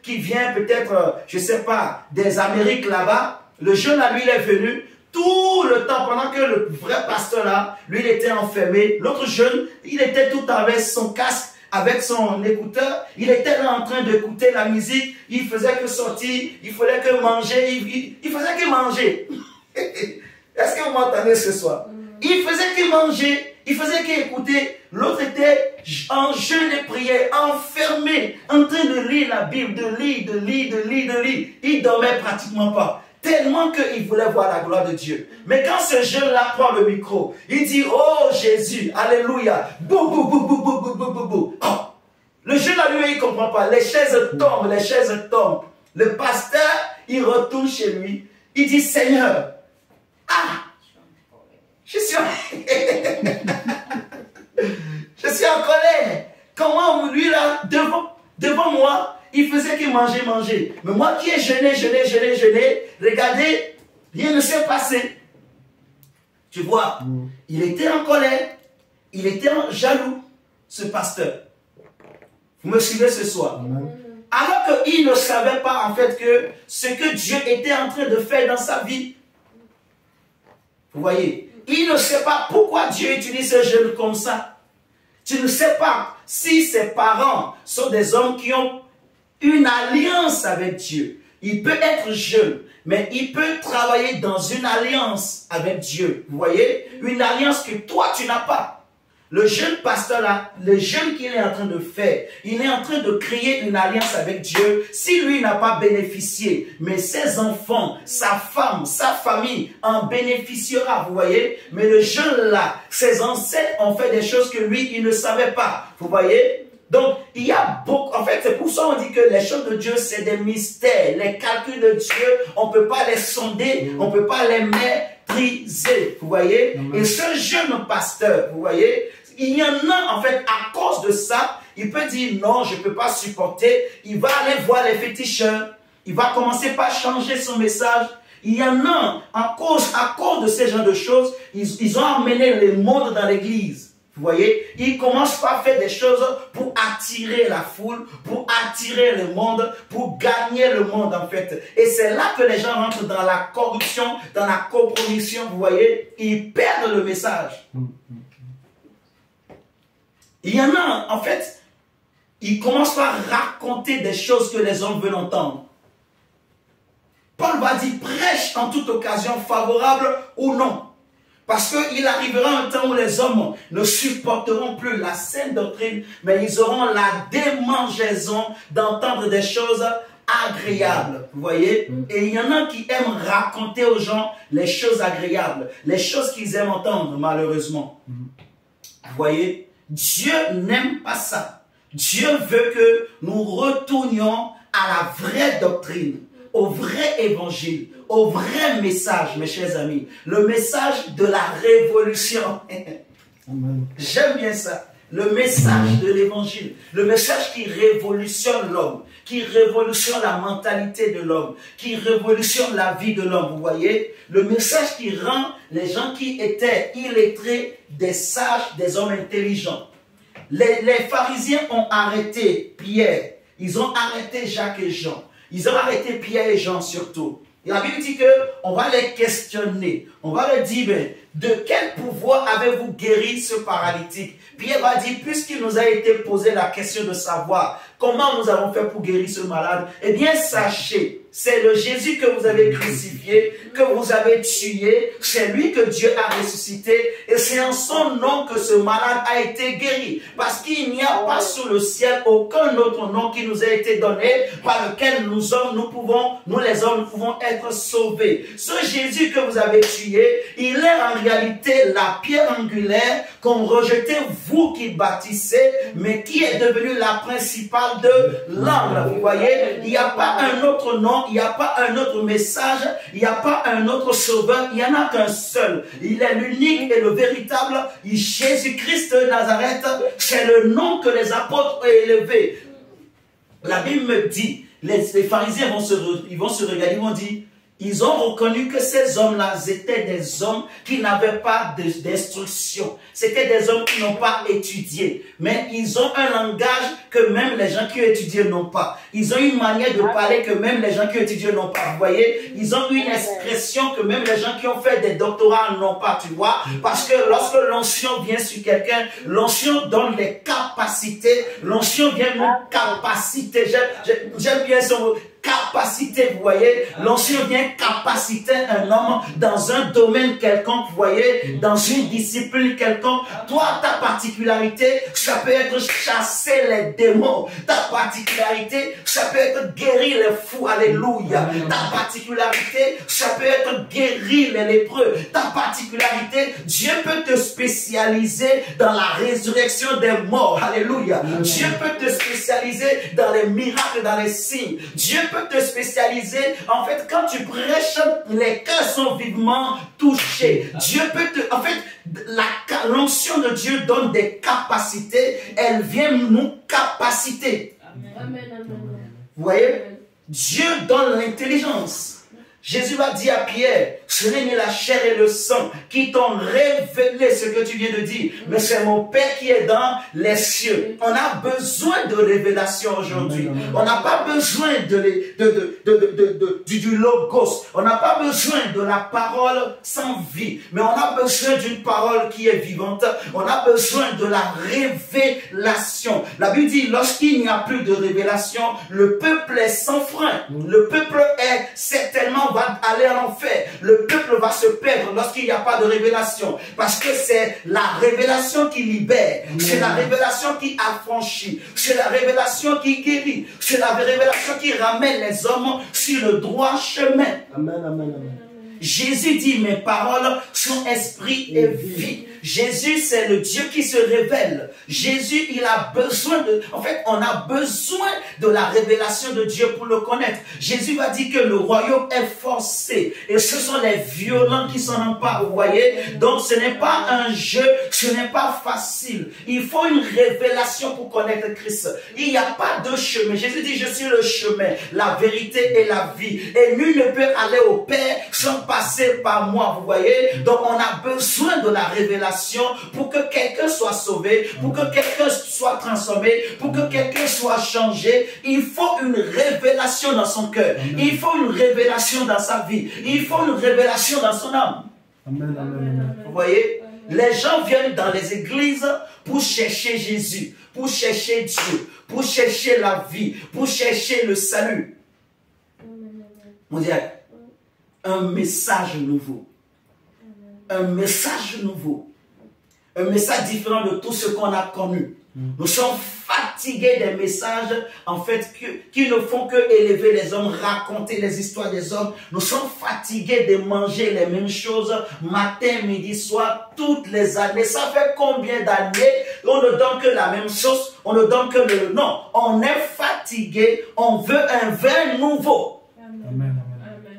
qui vient peut-être, je ne sais pas, des Amériques là-bas. Le jeune à lui, il est venu tout le temps, pendant que le vrai pasteur là, lui, il était enfermé. L'autre jeune, il était tout avec son casque, avec son écouteur. Il était là en train d'écouter la musique. Il faisait que sortir, il fallait que manger, il faisait que manger. Est-ce que vous m'entendez ce soir? Il faisait que manger, il faisait qu'écouter. L'autre était en jeûne et prière, enfermé, en train de lire la Bible, de lire. Il dormait pratiquement pas, tellement qu'il voulait voir la gloire de Dieu. Mais quand ce jeune-là prend le micro, il dit, oh Jésus, alléluia, bou, bou, bou, bou, bou, bou, bou, bou, bou. Oh. Le jeune-là, lui, il ne comprend pas. Les chaises tombent. Le pasteur, il retourne chez lui. Il dit, Seigneur, je suis en colère. Comment lui là, devant moi, il faisait que manger. Mais moi qui ai jeûné, regardez, rien ne s'est passé. Tu vois, il était en colère, il était jaloux, ce pasteur. Vous me suivez ce soir? Alors qu'il ne savait pas en fait que ce que Dieu était en train de faire dans sa vie. Vous voyez, il ne sait pas pourquoi Dieu utilise ce jeune comme ça. Tu ne sais pas si ses parents sont des hommes qui ont une alliance avec Dieu. Il peut être jeune, mais il peut travailler dans une alliance avec Dieu. Vous voyez, une alliance que toi, tu n'as pas. Le jeune pasteur là, le jeune qu'il est en train de faire, il est en train de créer une alliance avec Dieu. Si lui n'a pas bénéficié, mais ses enfants, sa femme, sa famille en bénéficiera, vous voyez. Mais le jeune là, ses ancêtres ont fait des choses que lui, il ne savait pas, vous voyez. Donc, il y a beaucoup, en fait, c'est pour ça qu'on dit que les choses de Dieu, c'est des mystères. Les calculs de Dieu, on ne peut pas les sonder, on ne peut pas les maîtriser, vous voyez. Et ce jeune pasteur, vous voyez, il y en a, en fait, à cause de ça, il peut dire non, je ne peux pas supporter. Il va aller voir les féticheurs. Il va commencer par changer son message. Il y en a, à cause de ces genres de choses, ils ont amené le monde dans l'église. Vous voyez, ils commencent par faire des choses pour attirer la foule, pour attirer le monde, pour gagner le monde en fait. Et c'est là que les gens rentrent dans la corruption, dans la compromission, vous voyez, ils perdent le message. Il y en a, en fait, il commence par raconter des choses que les hommes veulent entendre. Paul va dire, prêche en toute occasion, favorable ou non. Parce qu'il arrivera un temps où les hommes ne supporteront plus la saine doctrine, mais ils auront la démangeaison d'entendre des choses agréables. Vous voyez? Et il y en a qui aiment raconter aux gens les choses agréables, les choses qu'ils aiment entendre, malheureusement. Vous voyez? Dieu n'aime pas ça. Dieu veut que nous retournions à la vraie doctrine, au vrai évangile, au vrai message, mes chers amis. Le message de la révolution. J'aime bien ça. Le message de l'évangile. Le message qui révolutionne l'homme, qui révolutionne la mentalité de l'homme, qui révolutionne la vie de l'homme. Vous voyez? Le message qui rend les gens qui étaient illettrés des sages, des hommes intelligents. Les pharisiens ont arrêté Pierre. Ils ont arrêté Jacques et Jean. Ils ont arrêté Pierre et Jean surtout. Et la Bible dit qu'on va les questionner. On va leur dire, de quel pouvoir avez-vous guéri ce paralytique? Pierre va dire, puisqu'il nous a été posé la question de savoir comment nous avons fait pour guérir ce malade, eh bien sachez, c'est le Jésus que vous avez crucifié, que vous avez tué, c'est lui que Dieu a ressuscité, et c'est en son nom que ce malade a été guéri. Parce qu'il n'y a pas sous le ciel aucun autre nom qui nous a été donné, par lequel nous les hommes, pouvons être sauvés. Ce Jésus que vous avez tué, il est en réalité la pierre angulaire qu'ont rejeté vous qui bâtissez, mais qui est devenue la principale de l'angle. Vous voyez, il n'y a pas un autre nom, il n'y a pas un autre message, il n'y a pas un autre sauveur, il n'y en a qu'un seul. Il est l'unique et le véritable Jésus-Christ de Nazareth. C'est le nom que les apôtres ont élevé. La Bible me dit, les pharisiens vont se regarder, ils vont dire, ils ont reconnu que ces hommes-là étaient des hommes qui n'avaient pas d'instruction. C'était des hommes qui n'ont pas étudié. Mais ils ont un langage que même les gens qui ont étudié n'ont pas. Ils ont une manière de parler que même les gens qui ont étudié n'ont pas. Vous voyez, ils ont une expression que même les gens qui ont fait des doctorats n'ont pas, tu vois. Parce que lorsque l'onction vient sur quelqu'un, l'onction donne des capacités. L'onction vient nous capaciter. J'aime bien ce mot. Capacité, vous voyez, l'onction vient capaciter un homme dans un domaine quelconque, vous voyez, dans une discipline quelconque. Toi, ta particularité, ça peut être chasser les démons. Ta particularité, ça peut être guérir les fous, alléluia. Ta particularité, ça peut être guérir les lépreux. Ta particularité, Dieu peut te spécialiser dans la résurrection des morts, alléluia. Dieu peut te spécialiser dans les miracles, dans les signes. Dieu peut te spécialiser. En fait, quand tu prêches, les cœurs sont vivement touchés. Dieu peut te... En fait, l'onction de Dieu donne des capacités. Elle vient nous capaciter. Amen. Vous voyez? Dieu donne l'intelligence. Jésus va dire à Pierre, ce n'est ni la chair et le sang qui t'ont révélé ce que tu viens de dire, mais c'est mon Père qui est dans les cieux. On a besoin de révélation aujourd'hui. On n'a pas besoin du logos. On n'a pas besoin de la parole sans vie, mais on a besoin d'une parole qui est vivante. On a besoin de la révélation. La Bible dit, lorsqu'il n'y a plus de révélation, le peuple est sans frein. Le peuple est certainement va aller en enfer. Le peuple va se perdre lorsqu'il n'y a pas de révélation. Parce que c'est la révélation qui libère. C'est la révélation qui affranchit. C'est la révélation qui guérit. C'est la révélation qui ramène les hommes sur le droit chemin. Amen, amen, amen. Jésus dit, mes paroles sont esprit et vie. Jésus, c'est le Dieu qui se révèle. Jésus, il a besoin de... En fait, on a besoin de la révélation de Dieu pour le connaître. Jésus va dire que le royaume est forcé. Et ce sont les violents qui s'en emparent, vous voyez. Donc, ce n'est pas un jeu, ce n'est pas facile. Il faut une révélation pour connaître Christ. Il n'y a pas de chemin. Jésus dit, je suis le chemin, la vérité et la vie. Et nul ne peut aller au Père sans passer par moi, vous voyez. Donc, on a besoin de la révélation pour que quelqu'un soit sauvé, pour que quelqu'un soit transformé, pour que quelqu'un soit changé. Il faut une révélation dans son cœur. Il faut une révélation dans sa vie. Il faut une révélation dans son âme. Amen, amen, amen. Vous voyez? Les gens viennent dans les églises pour chercher Jésus, pour chercher Dieu, pour chercher la vie, pour chercher le salut. Mon Dieu, un message nouveau. Un message nouveau. Un message différent de tout ce qu'on a connu. Nous sommes fatigués des messages, en fait, qui ne font que élever les hommes, raconter les histoires des hommes. Nous sommes fatigués de manger les mêmes choses, matin, midi, soir, toutes les années. Ça fait combien d'années on ne donne que la même chose, on ne donne que le... Non, on est fatigué, on veut un vin nouveau. Amen.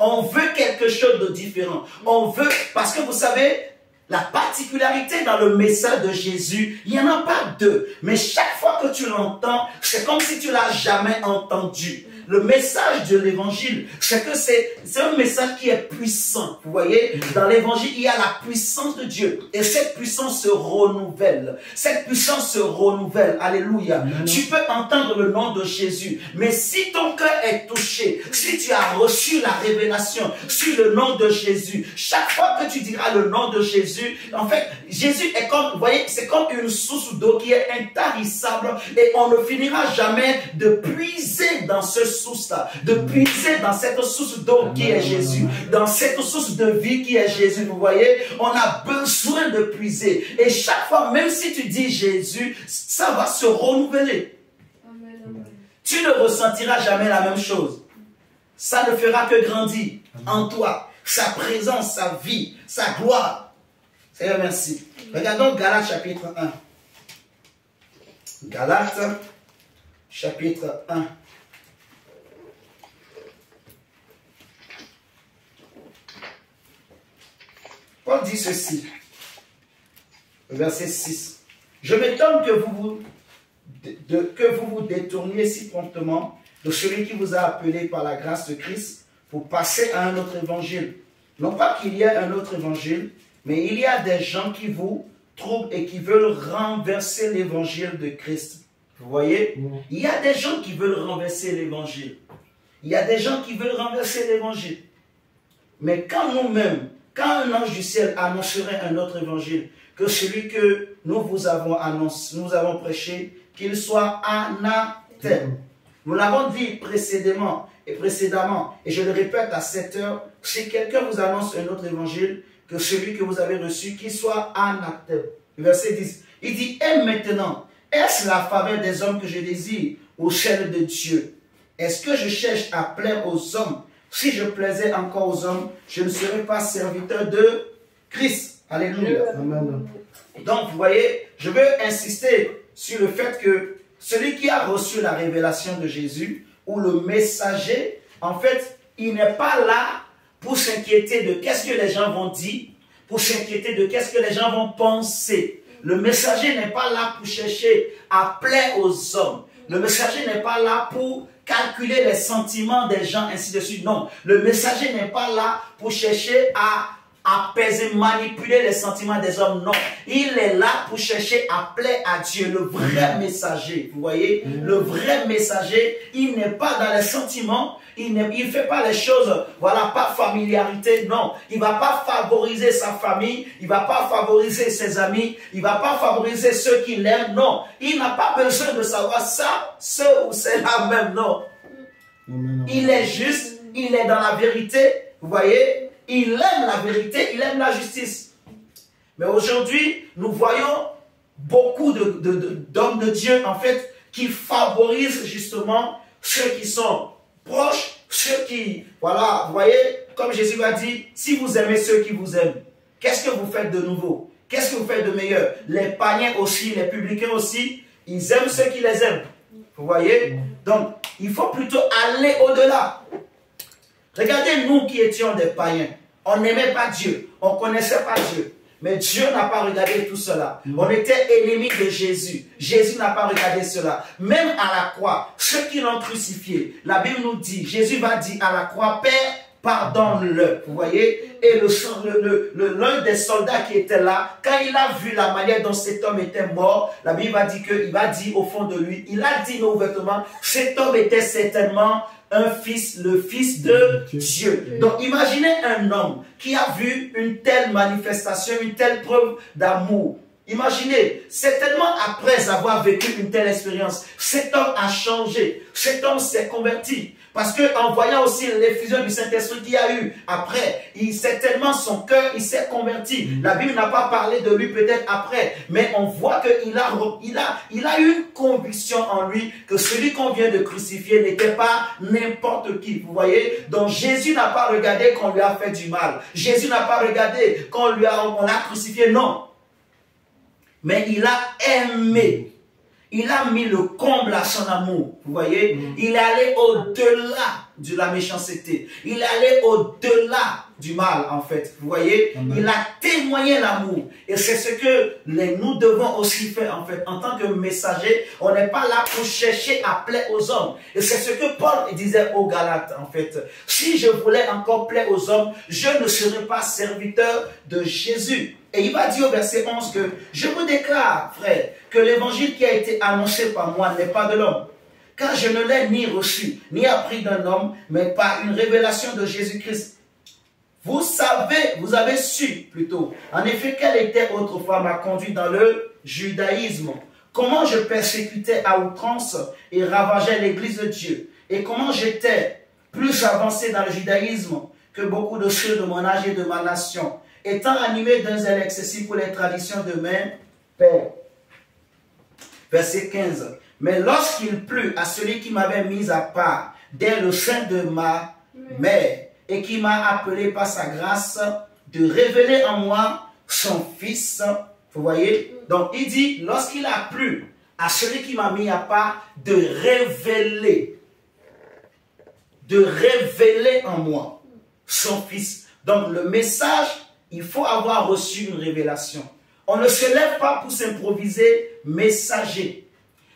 On veut quelque chose de différent. On veut, parce que vous savez, la particularité dans le message de Jésus, il n'y en a pas deux. Mais chaque fois que tu l'entends, c'est comme si tu ne l'as jamais entendu. Le message de l'évangile, c'est que c'est un message qui est puissant. Vous voyez, dans l'évangile, il y a la puissance de Dieu. Et cette puissance se renouvelle. Cette puissance se renouvelle. Alléluia. Tu peux entendre le nom de Jésus. Mais si ton cœur est touché, si tu as reçu la révélation sur le nom de Jésus, chaque fois que tu diras le nom de Jésus, en fait, Jésus est comme, vous voyez, c'est comme une source d'eau qui est intarissable et on ne finira jamais de puiser dans ce source-là, de puiser dans cette source d'eau qui est Jésus, dans cette source de vie qui est Jésus. Vous voyez, on a besoin de puiser. Et chaque fois, même si tu dis Jésus, ça va se renouveler. Tu ne ressentiras jamais la même chose. Ça ne fera que grandir en toi. Sa présence, sa vie, sa gloire. Seigneur, merci. Regardons Galates chapitre 1. Galates chapitre 1. Paul dit ceci, verset 6. Je m'étonne que vous vous détourniez si promptement de celui qui vous a appelé par la grâce de Christ pour passer à un autre évangile. Non pas qu'il y ait un autre évangile, mais il y a des gens qui vous troublent et qui veulent renverser l'évangile de Christ. Vous voyez? Il y a des gens qui veulent renverser l'évangile. Il y a des gens qui veulent renverser l'évangile. Mais quand nous-mêmes, quand un ange du ciel annoncerait un autre évangile, que celui que nous vous avons annoncé, nous avons prêché, qu'il soit anathème. Nous l'avons dit précédemment, et je le répète à cette heure, si quelqu'un vous annonce un autre évangile, que celui que vous avez reçu, qu'il soit anathème. Verset 10, il dit, et maintenant, est-ce la faveur des hommes que je désire, ou celle de Dieu? Est-ce que je cherche à plaire aux hommes? Si je plaisais encore aux hommes, je ne serais pas serviteur de Christ. Alléluia. Amen. Donc, vous voyez, je veux insister sur le fait que celui qui a reçu la révélation de Jésus, ou le messager, en fait, il n'est pas là pour s'inquiéter de qu'est-ce que les gens vont dire, pour s'inquiéter de qu'est-ce que les gens vont penser. Le messager n'est pas là pour chercher à plaire aux hommes. Le messager n'est pas là pour calculer les sentiments des gens, ainsi de suite. Non, le messager n'est pas là pour chercher à apaiser, manipuler les sentiments des hommes. Non, il est là pour chercher à plaire à Dieu. Le vrai messager, vous voyez, le vrai messager, il n'est pas dans les sentiments. Il ne fait pas les choses, voilà, par familiarité, non. Il ne va pas favoriser sa famille, il ne va pas favoriser ses amis, il ne va pas favoriser ceux qui l'aiment, non. Il n'a pas besoin de savoir ça, ce ou cela même, non. Il est juste, il est dans la vérité, vous voyez. Il aime la vérité, il aime la justice. Mais aujourd'hui, nous voyons beaucoup d'hommes de Dieu, en fait, qui favorisent justement ceux qui sont proches, ceux qui, voilà, vous voyez, comme Jésus a dit, si vous aimez ceux qui vous aiment, qu'est-ce que vous faites de nouveau? Qu'est-ce que vous faites de meilleur? Les païens aussi, les publicains aussi, ils aiment ceux qui les aiment. Vous voyez? Donc, il faut plutôt aller au-delà. Regardez nous qui étions des païens. On n'aimait pas Dieu, on ne connaissait pas Dieu. Mais Dieu n'a pas regardé tout cela. On était ennemis de Jésus. Jésus n'a pas regardé cela. Même à la croix, ceux qui l'ont crucifié, la Bible nous dit, Jésus va dire à la croix, Père, pardonne-le. Vous voyez? Et l'un des soldats qui était là, quand il a vu la manière dont cet homme était mort, la Bible va dire qu'il va dire au fond de lui, il a dit ouvertement, cet homme était certainement le fils de Dieu. Donc imaginez un homme qui a vu une telle manifestation, une telle preuve d'amour. Imaginez, certainement après avoir vécu une telle expérience, cet homme a changé, cet homme s'est converti. Parce qu'en voyant aussi l'effusion du Saint-Esprit qu'il y a eu après, certainement son cœur, il s'est converti. La Bible n'a pas parlé de lui peut-être après, mais on voit qu'il a eu une conviction en lui que celui qu'on vient de crucifier n'était pas n'importe qui. Vous voyez? Donc Jésus n'a pas regardé qu'on lui a fait du mal. Jésus n'a pas regardé qu'on l'a crucifié, non. Mais il a aimé. Il a mis le comble à son amour. Vous voyez? Il est allé au-delà de la méchanceté. Il est allé au-delà du mal, en fait. Vous voyez? Il a témoigné l'amour. Et c'est ce que nous devons aussi faire, en fait. En tant que messager, on n'est pas là pour chercher à plaire aux hommes. Et c'est ce que Paul disait aux Galates, en fait. Si je voulais encore plaire aux hommes, je ne serais pas serviteur de Jésus. Et il va dire au verset 11 que je vous déclare, frère, que l'évangile qui a été annoncé par moi n'est pas de l'homme. Car je ne l'ai ni reçu, ni appris d'un homme, mais par une révélation de Jésus-Christ. Vous avez su plutôt, en effet, quelle était autrefois ma conduite dans le judaïsme. Comment je persécutais à outrance et ravageais l'église de Dieu. Et comment j'étais plus avancé dans le judaïsme que beaucoup de ceux de mon âge et de ma nation, étant animé d'un zèle excessif pour les traditions de mes pères. Verset 15. Mais lorsqu'il plut à celui qui m'avait mis à part dès le sein de ma mère et qui m'a appelé par sa grâce de révéler en moi son fils. Vous voyez? Donc il dit, lorsqu'il a plu à celui qui m'a mis à part de révéler en moi son fils. Donc le message, il faut avoir reçu une révélation. On ne se lève pas pour s'improviser messager.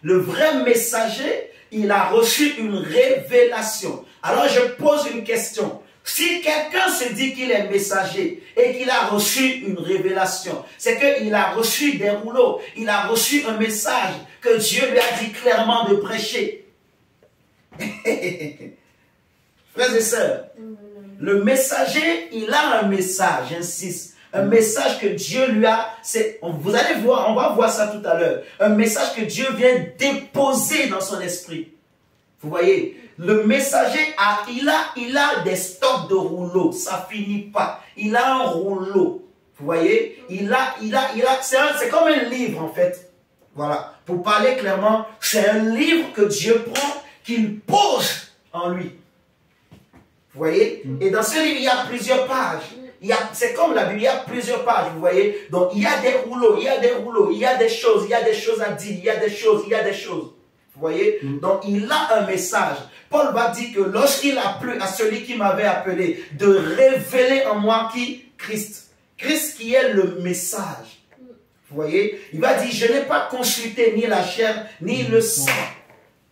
Le vrai messager, il a reçu une révélation. Alors je pose une question. Si quelqu'un se dit qu'il est messager et qu'il a reçu une révélation, c'est qu'il a reçu des rouleaux, il a reçu un message que Dieu lui a dit clairement de prêcher. Frères et sœurs, le messager, il a un message, j'insiste. Un message que Dieu lui a, vous allez voir, on va voir ça tout à l'heure. Un message que Dieu vient déposer dans son esprit. Vous voyez, le messager, il a des stocks de rouleaux, ça finit pas. Il a un rouleau. Vous voyez, c'est comme un livre en fait. Voilà, pour parler clairement, c'est un livre que Dieu prend, qu'il pose en lui. Vous voyez, et dans ce livre, il y a plusieurs pages. C'est comme la Bible, il y a plusieurs pages, vous voyez. Donc, il y a des rouleaux, il y a des choses à dire, il y a des choses. Vous voyez. Donc, il a un message. Paul va dire que lorsqu'il a plu à celui qui m'avait appelé, de révéler en moi qui? Christ. Christ qui est le message. Vous voyez. Il va dire, je n'ai pas consulté ni la chair, ni le sang.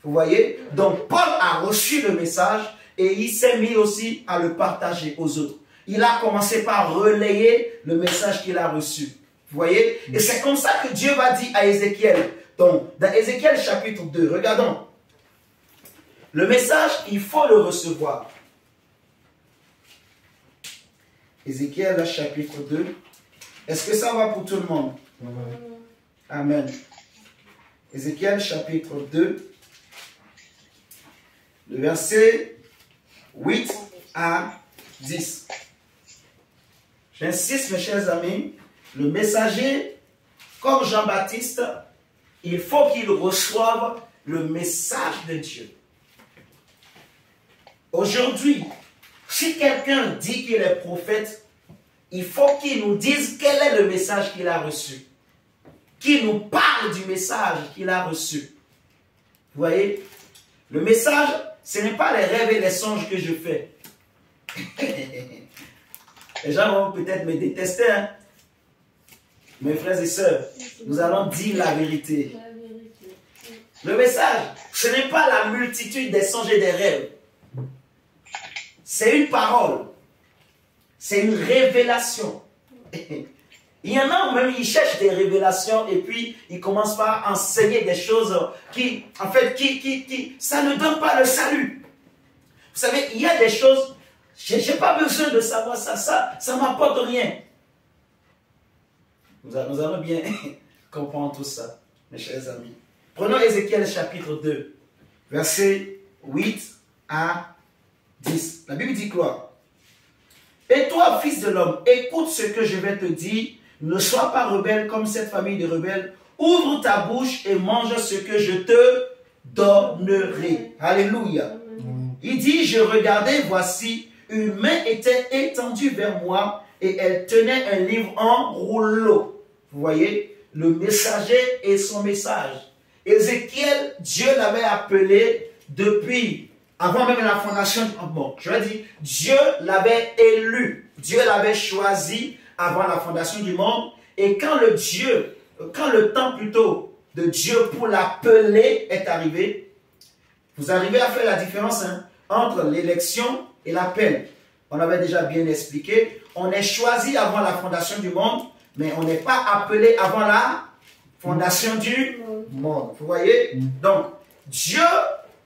Vous voyez. Donc, Paul a reçu le message et il s'est mis aussi à le partager aux autres. Il a commencé par relayer le message qu'il a reçu. Vous voyez? Et c'est comme ça que Dieu va dire à Ézéchiel. Donc, dans Ézéchiel chapitre 2, regardons. Le message, il faut le recevoir. Ézéchiel chapitre 2. Est-ce que ça va pour tout le monde? Amen. Ézéchiel chapitre 2. Le verset 8 à 10. J'insiste, mes chers amis, le messager, comme Jean-Baptiste, il faut qu'il reçoive le message de Dieu. Aujourd'hui, si quelqu'un dit qu'il est prophète, il faut qu'il nous dise quel est le message qu'il a reçu. Qu'il nous parle du message qu'il a reçu. Vous voyez, le message, ce n'est pas les rêves et les songes que je fais. Les gens vont peut-être me détester, hein? Mes frères et sœurs, nous allons dire la vérité. Le message, ce n'est pas la multitude des songes et des rêves. C'est une parole. C'est une révélation. Il y en a même, ils cherchent des révélations et puis ils commencent par enseigner des choses qui, en fait, ça ne donne pas le salut. savez, il y a des choses, je n'ai pas besoin de savoir ça, ça ne m'apporte rien. Nous allons bien comprendre tout ça, mes chers amis. Prenons Ézéchiel chapitre 2, versets 8 à 10. La Bible dit quoi? Et toi, fils de l'homme, écoute ce que je vais te dire. Ne sois pas rebelle comme cette famille de rebelles. Ouvre ta bouche et mange ce que je te donnerai. Alléluia. Il dit, je regardais, voici, une main était étendue vers moi et elle tenait un livre en rouleau. Vous voyez, le messager et son message. Ézéchiel, Dieu l'avait appelé depuis, avant même la fondation, bon, je vais dire, Dieu l'avait élu, Dieu l'avait choisi avant la fondation du monde. Et quand le temps plutôt de Dieu pour l'appeler est arrivé, vous arrivez à faire la différence entre l'élection et l'appel. On avait déjà bien expliqué, on est choisi avant la fondation du monde, mais on n'est pas appelé avant la fondation du monde. Vous voyez? Donc, Dieu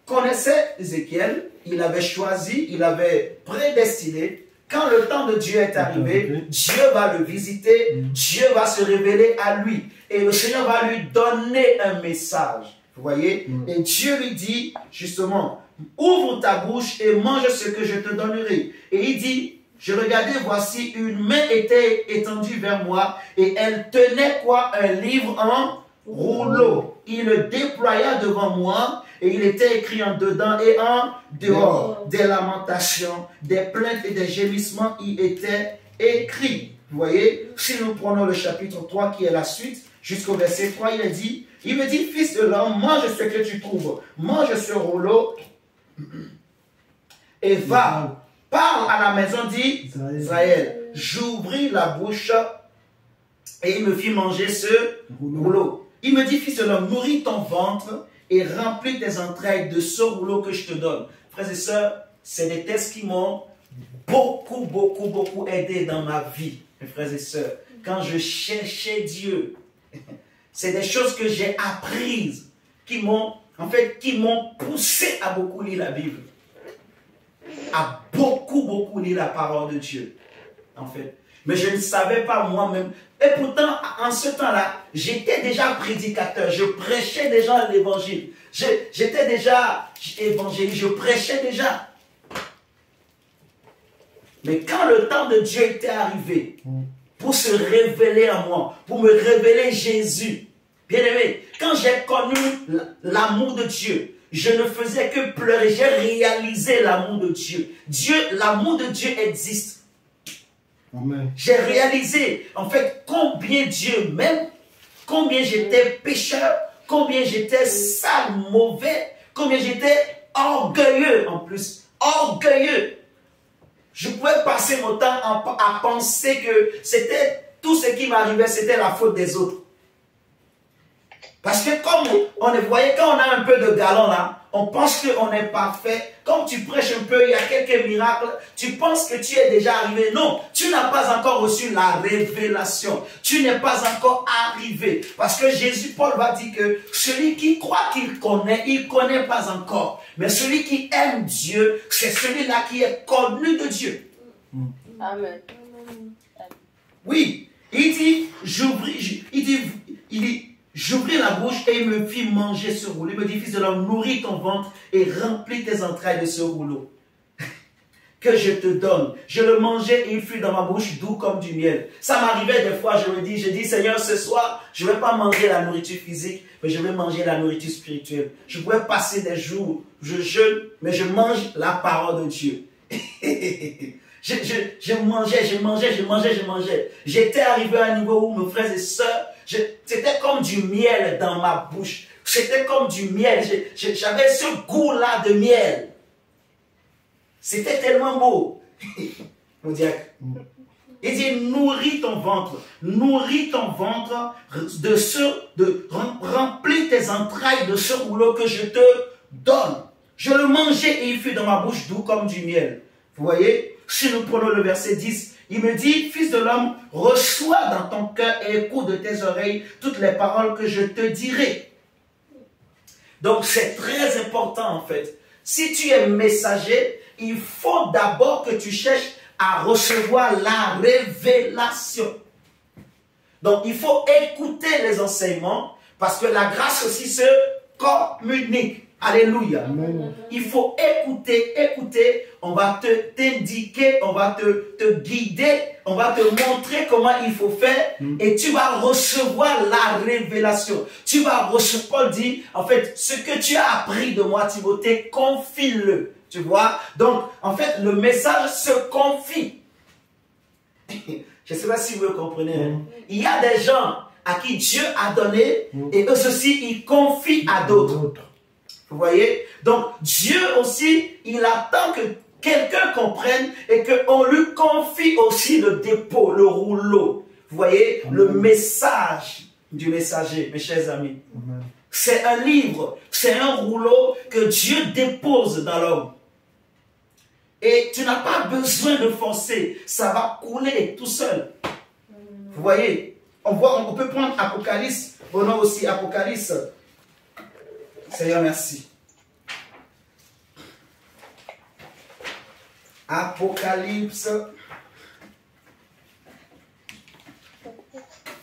connaissait Ézéchiel, il avait choisi, il avait prédestiné. Quand le temps de Dieu est arrivé, Dieu va le visiter, Dieu va se révéler à lui. Et le Seigneur va lui donner un message. Vous voyez? Et Dieu lui dit, justement, ouvre ta bouche et mange ce que je te donnerai. Et il dit, je regardais, voici, une main était étendue vers moi et elle tenait quoi? Un livre en rouleau. Il le déploya devant moi et il était écrit en dedans et en dehors. Des lamentations, des plaintes et des gémissements y étaient écrits. Vous voyez? Si nous prenons le chapitre 3 qui est la suite, jusqu'au verset 3, il me dit, fils de l'homme, mange ce que tu trouves. Mange ce rouleau et va. Parle à la maison d'Israël. J'ouvris la bouche et il me fit manger ce rouleau. Il me dit, fils de l'homme, nourris ton ventre et remplis tes entrailles de ce rouleau que je te donne. Frères et sœurs, c'est des textes qui m'ont beaucoup aidé dans ma vie, mes frères et sœurs. Quand je cherchais Dieu, c'est des choses que j'ai apprises, qui m'ont poussé à beaucoup lire la Bible. À beaucoup lire la parole de Dieu, en fait. Mais je ne savais pas moi-même. Et pourtant, en ce temps-là, j'étais déjà prédicateur. Je prêchais déjà l'évangile. J'étais déjà évangéliste. Je prêchais déjà. Mais quand le temps de Dieu était arrivé, pour se révéler à moi, pour me révéler Jésus, bien aimé, quand j'ai connu l'amour de Dieu, je ne faisais que pleurer. J'ai réalisé l'amour de Dieu. L'amour de Dieu existe. J'ai réalisé, en fait, combien Dieu m'aime, combien j'étais pécheur, combien j'étais sale, mauvais, combien j'étais orgueilleux en plus. Orgueilleux. Je pouvais passer mon temps à penser que c'était tout ce qui m'arrivait, c'était la faute des autres. Parce que comme on voyait, quand on a un peu de galon là, on pense qu'on est parfait. Comme tu prêches un peu, il y a quelques miracles, tu penses que tu es déjà arrivé. Non, tu n'as pas encore reçu la révélation. Tu n'es pas encore arrivé. Parce que Jésus, Paul va dire que celui qui croit qu'il connaît, il ne connaît pas encore. Mais celui qui aime Dieu, c'est celui-là qui est connu de Dieu. Amen. Oui, il dit, j'ouvris la bouche et il me fit manger ce rouleau. Il me dit, fils de l'homme, nourris ton ventre et remplis tes entrailles de ce rouleau que je te donne. Je le mangeais et il fut dans ma bouche doux comme du miel. Ça m'arrivait des fois, je dis, Seigneur, ce soir, je ne vais pas manger la nourriture physique, mais je vais manger la nourriture spirituelle. Je pourrais passer des jours, je jeûne, mais je mange la parole de Dieu. Je mangeais. J'étais arrivé à un niveau où mes frères et sœurs, c'était comme du miel dans ma bouche. C'était comme du miel. J'avais ce goût-là de miel. C'était tellement beau. Mon diacre. Il dit, nourris ton ventre. Nourris ton ventre remplis tes entrailles de ce rouleau que je te donne. Je le mangeais et il fut dans ma bouche doux comme du miel. Vous voyez? Si nous prenons le verset 10, il me dit, fils de l'homme, reçois dans ton cœur et écoute de tes oreilles toutes les paroles que je te dirai. Donc c'est très important en fait. Si tu es messager, il faut d'abord que tu cherches à recevoir la révélation. Donc, il faut écouter les enseignements parce que la grâce aussi se communique. Alléluia. Amen. Il faut écouter. On va t'indiquer, on va te guider, on va te montrer comment il faut faire et tu vas recevoir la révélation. Tu vas recevoir, Paul dit, en fait, ce que tu as appris de moi, Timothée, confie-le. Tu vois? Donc, en fait, le message se confie. Je ne sais pas si vous le comprenez. Il y a des gens à qui Dieu a donné et eux aussi, ils confient à d'autres. Vous voyez? Donc, Dieu aussi, il attend que quelqu'un comprenne et qu'on lui confie aussi le dépôt, le rouleau. Vous voyez? Le message du messager, mes chers amis. C'est un livre, c'est un rouleau que Dieu dépose dans l'homme. Et tu n'as pas besoin de forcer, ça va couler tout seul. Vous voyez? On peut prendre Apocalypse, prenons aussi Apocalypse. Seigneur, merci. Apocalypse,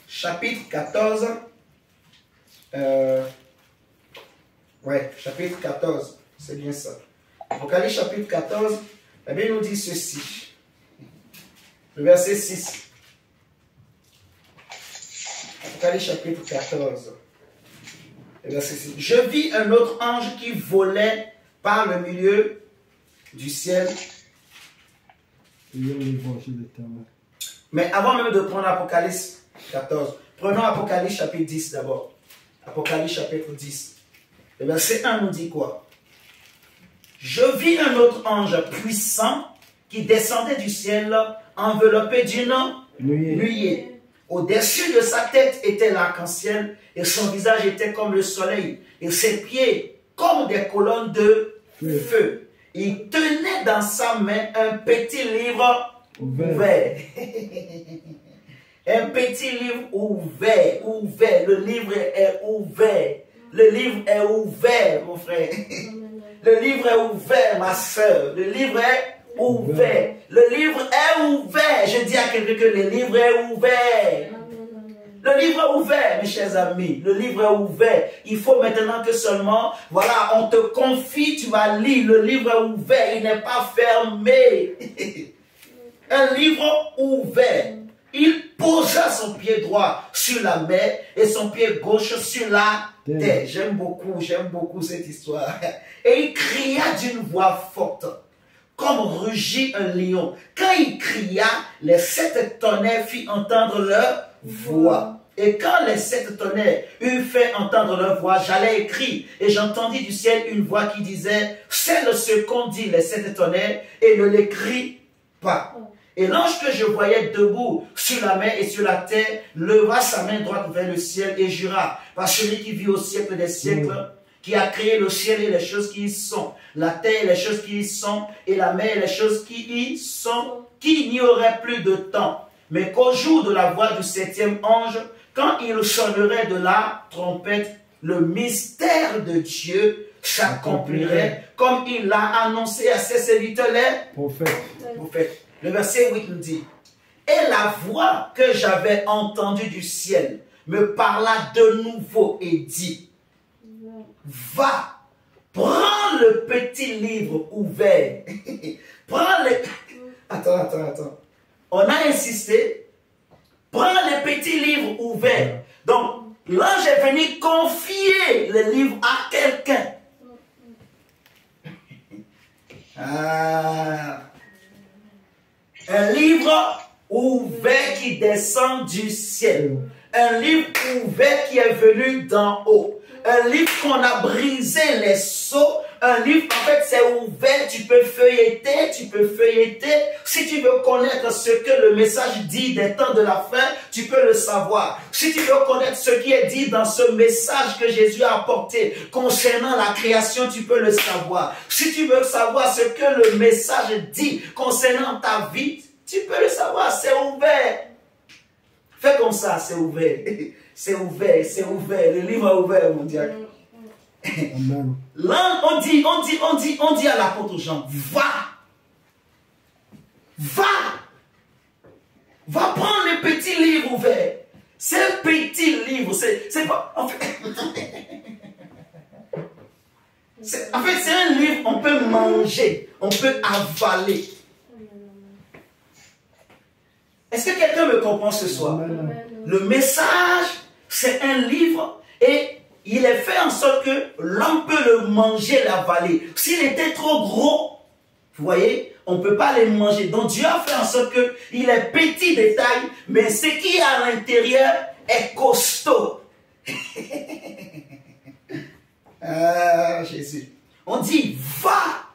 chapitre 14. Chapitre 14, c'est bien ça. Apocalypse, chapitre 14, la Bible nous dit ceci. Le verset 6. Apocalypse, chapitre 14. Je vis un autre ange qui volait par le milieu du ciel. Mais avant même de prendre Apocalypse 14, prenons Apocalypse chapitre 10 d'abord. Apocalypse chapitre 10. Le verset 1 nous dit quoi? Je vis un autre ange puissant qui descendait du ciel enveloppé d'une nuée. Au-dessus de sa tête était l'arc-en-ciel et son visage était comme le soleil et ses pieds comme des colonnes de feu. Il tenait dans sa main un petit livre ouvert. Un petit livre ouvert. Le livre est ouvert. Le livre est ouvert, mon frère. Le livre est ouvert, ma soeur. Le livre est ouvert. Le livre est ouvert. Je dis à quelqu'un que le livre est ouvert. Le livre est ouvert, mes chers amis. Le livre est ouvert. Il faut maintenant que seulement, voilà, on te confie, tu vas lire. Le livre est ouvert, il n'est pas fermé. Un livre ouvert. Il posa son pied droit sur la mer et son pied gauche sur la terre. J'aime beaucoup cette histoire. Et il cria d'une voix forte, comme rugit un lion. Quand il cria, les 7 tonnerres firent entendre leur voix. Et quand les 7 tonnerres eurent fait entendre leur voix, j'allais écrire et j'entendis du ciel une voix qui disait, scelle ce qu'ont dit les 7 tonnerres et ne l'écris pas. Et l'ange que je voyais debout sur la mer et sur la terre leva sa main droite vers le ciel et jura par celui qui vit au siècle des siècles, qui a créé le ciel et les choses qui y sont, la terre et les choses qui y sont, et la mer et les choses qui y sont, qu'il n'y aurait plus de temps, mais qu'au jour de la voix du 7e ange, quand il sonnerait de la trompette, le mystère de Dieu s'accomplirait comme il l'a annoncé à ses serviteurs les prophètes. Le verset 8 nous dit, et la voix que j'avais entendue du ciel me parla de nouveau et dit, va, prends le petit livre ouvert. Prends le... Attends. On a insisté. Prends le petit livre ouvert. Donc, l'ange est venu confier le livre à quelqu'un. Un livre ouvert qui descend du ciel. Un livre ouvert qui est venu d'en haut. Un livre qu'on a brisé les sceaux. Un livre, en fait, c'est ouvert. Tu peux feuilleter. Si tu veux connaître ce que le message dit des temps de la fin, tu peux le savoir. Si tu veux connaître ce qui est dit dans ce message que Jésus a apporté concernant la création, tu peux le savoir. Si tu veux savoir ce que le message dit concernant ta vie, tu peux le savoir. C'est ouvert. Fais comme ça, c'est ouvert. C'est ouvert. Le livre est ouvert, mon diable. Là, on dit à l'apôtre Jean, va, Va prendre le petit livre ouvert. C'est un petit livre. C'est pas... En fait, c'est un livre, on peut manger, on peut avaler. Est-ce que quelqu'un me comprend ce soir? Le message, c'est un livre et il est fait en sorte que l'homme peut le manger, l'avaler. S'il était trop gros, vous voyez, on ne peut pas les manger. Donc Dieu a fait en sorte qu'il est petit de taille, mais ce qui est à l'intérieur est costaud. Ah, Jésus. On dit, va.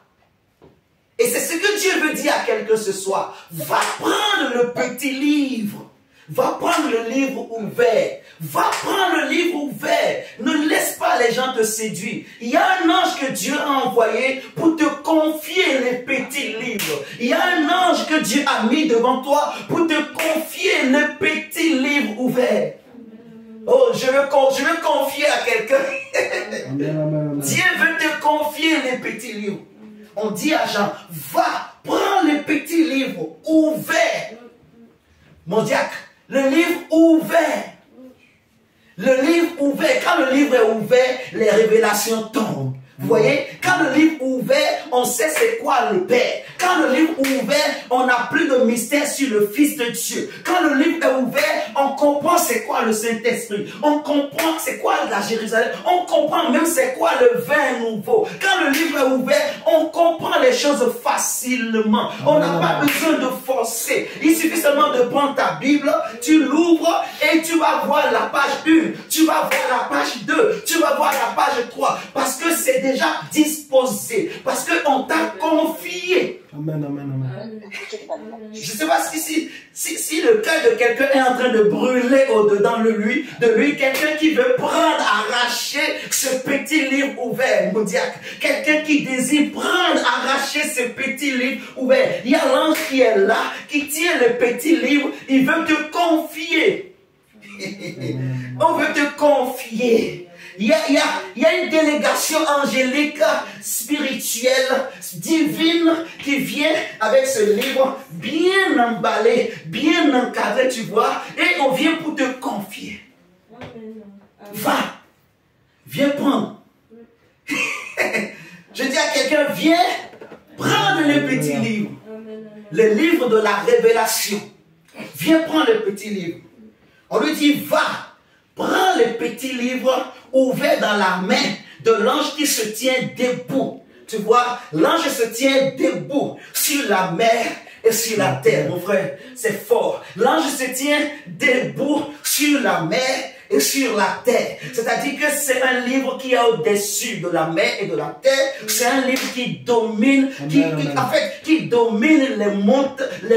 Et c'est ce que Dieu veut dire à quelqu'un ce soir. Va prendre le petit livre. Va prendre le livre ouvert. Va prendre le livre ouvert. Ne laisse pas les gens te séduire. Il y a un ange que Dieu a envoyé pour te confier les petits livres. Il y a un ange que Dieu a mis devant toi pour te confier le petit livre ouvert. Oh, je veux confier à quelqu'un. Dieu veut te confier les petits livres. On dit à Jean, va, prends les petits livres ouverts. Mon diacre, le livre ouvert. Le livre ouvert. Quand le livre est ouvert, les révélations tombent. Vous voyez, quand le livre est ouvert, on sait c'est quoi le Père. Quand le livre est ouvert, on n'a plus de mystère sur le Fils de Dieu. Quand le livre est ouvert, on comprend c'est quoi le Saint-Esprit. On comprend c'est quoi la Jérusalem. On comprend même c'est quoi le vin nouveau. Quand le livre est ouvert, on comprend les choses facilement. On n'a pas besoin de forcer. Il suffit seulement de prendre ta Bible, tu l'ouvres et tu vas voir la page 1. Tu vas voir la page 2. Tu vas voir la page 3. Parce que c'est déjà disposé. Parce qu'on t'a confié. Amen, amen, amen. Je ne sais pas si le cœur de quelqu'un est en train de brûler au-dedans de lui, quelqu'un qui veut prendre, arracher ce petit livre ouvert, mon diacre. Quelqu'un qui désire prendre, arracher ce petit livre ouvert. Il y a l'ange qui est là, qui tient le petit livre, il veut te confier. On veut te confier. Il y a une délégation angélique, spirituelle, divine, qui vient avec ce livre bien emballé, bien encadré, tu vois, et on vient pour te confier. Va, viens prendre. Je dis à quelqu'un, viens prendre le petit livre, le livre de la révélation. Viens prendre le petit livre. On lui dit, va. Prends le petit livre ouvert dans la main de l'ange qui se tient debout. Tu vois, l'ange se tient debout sur la mer et sur la terre, mon frère. C'est fort. L'ange se tient debout sur la mer et sur la terre. C'est-à-dire que c'est un livre qui est au-dessus de la mer et de la terre. C'est un livre qui domine, qui domine les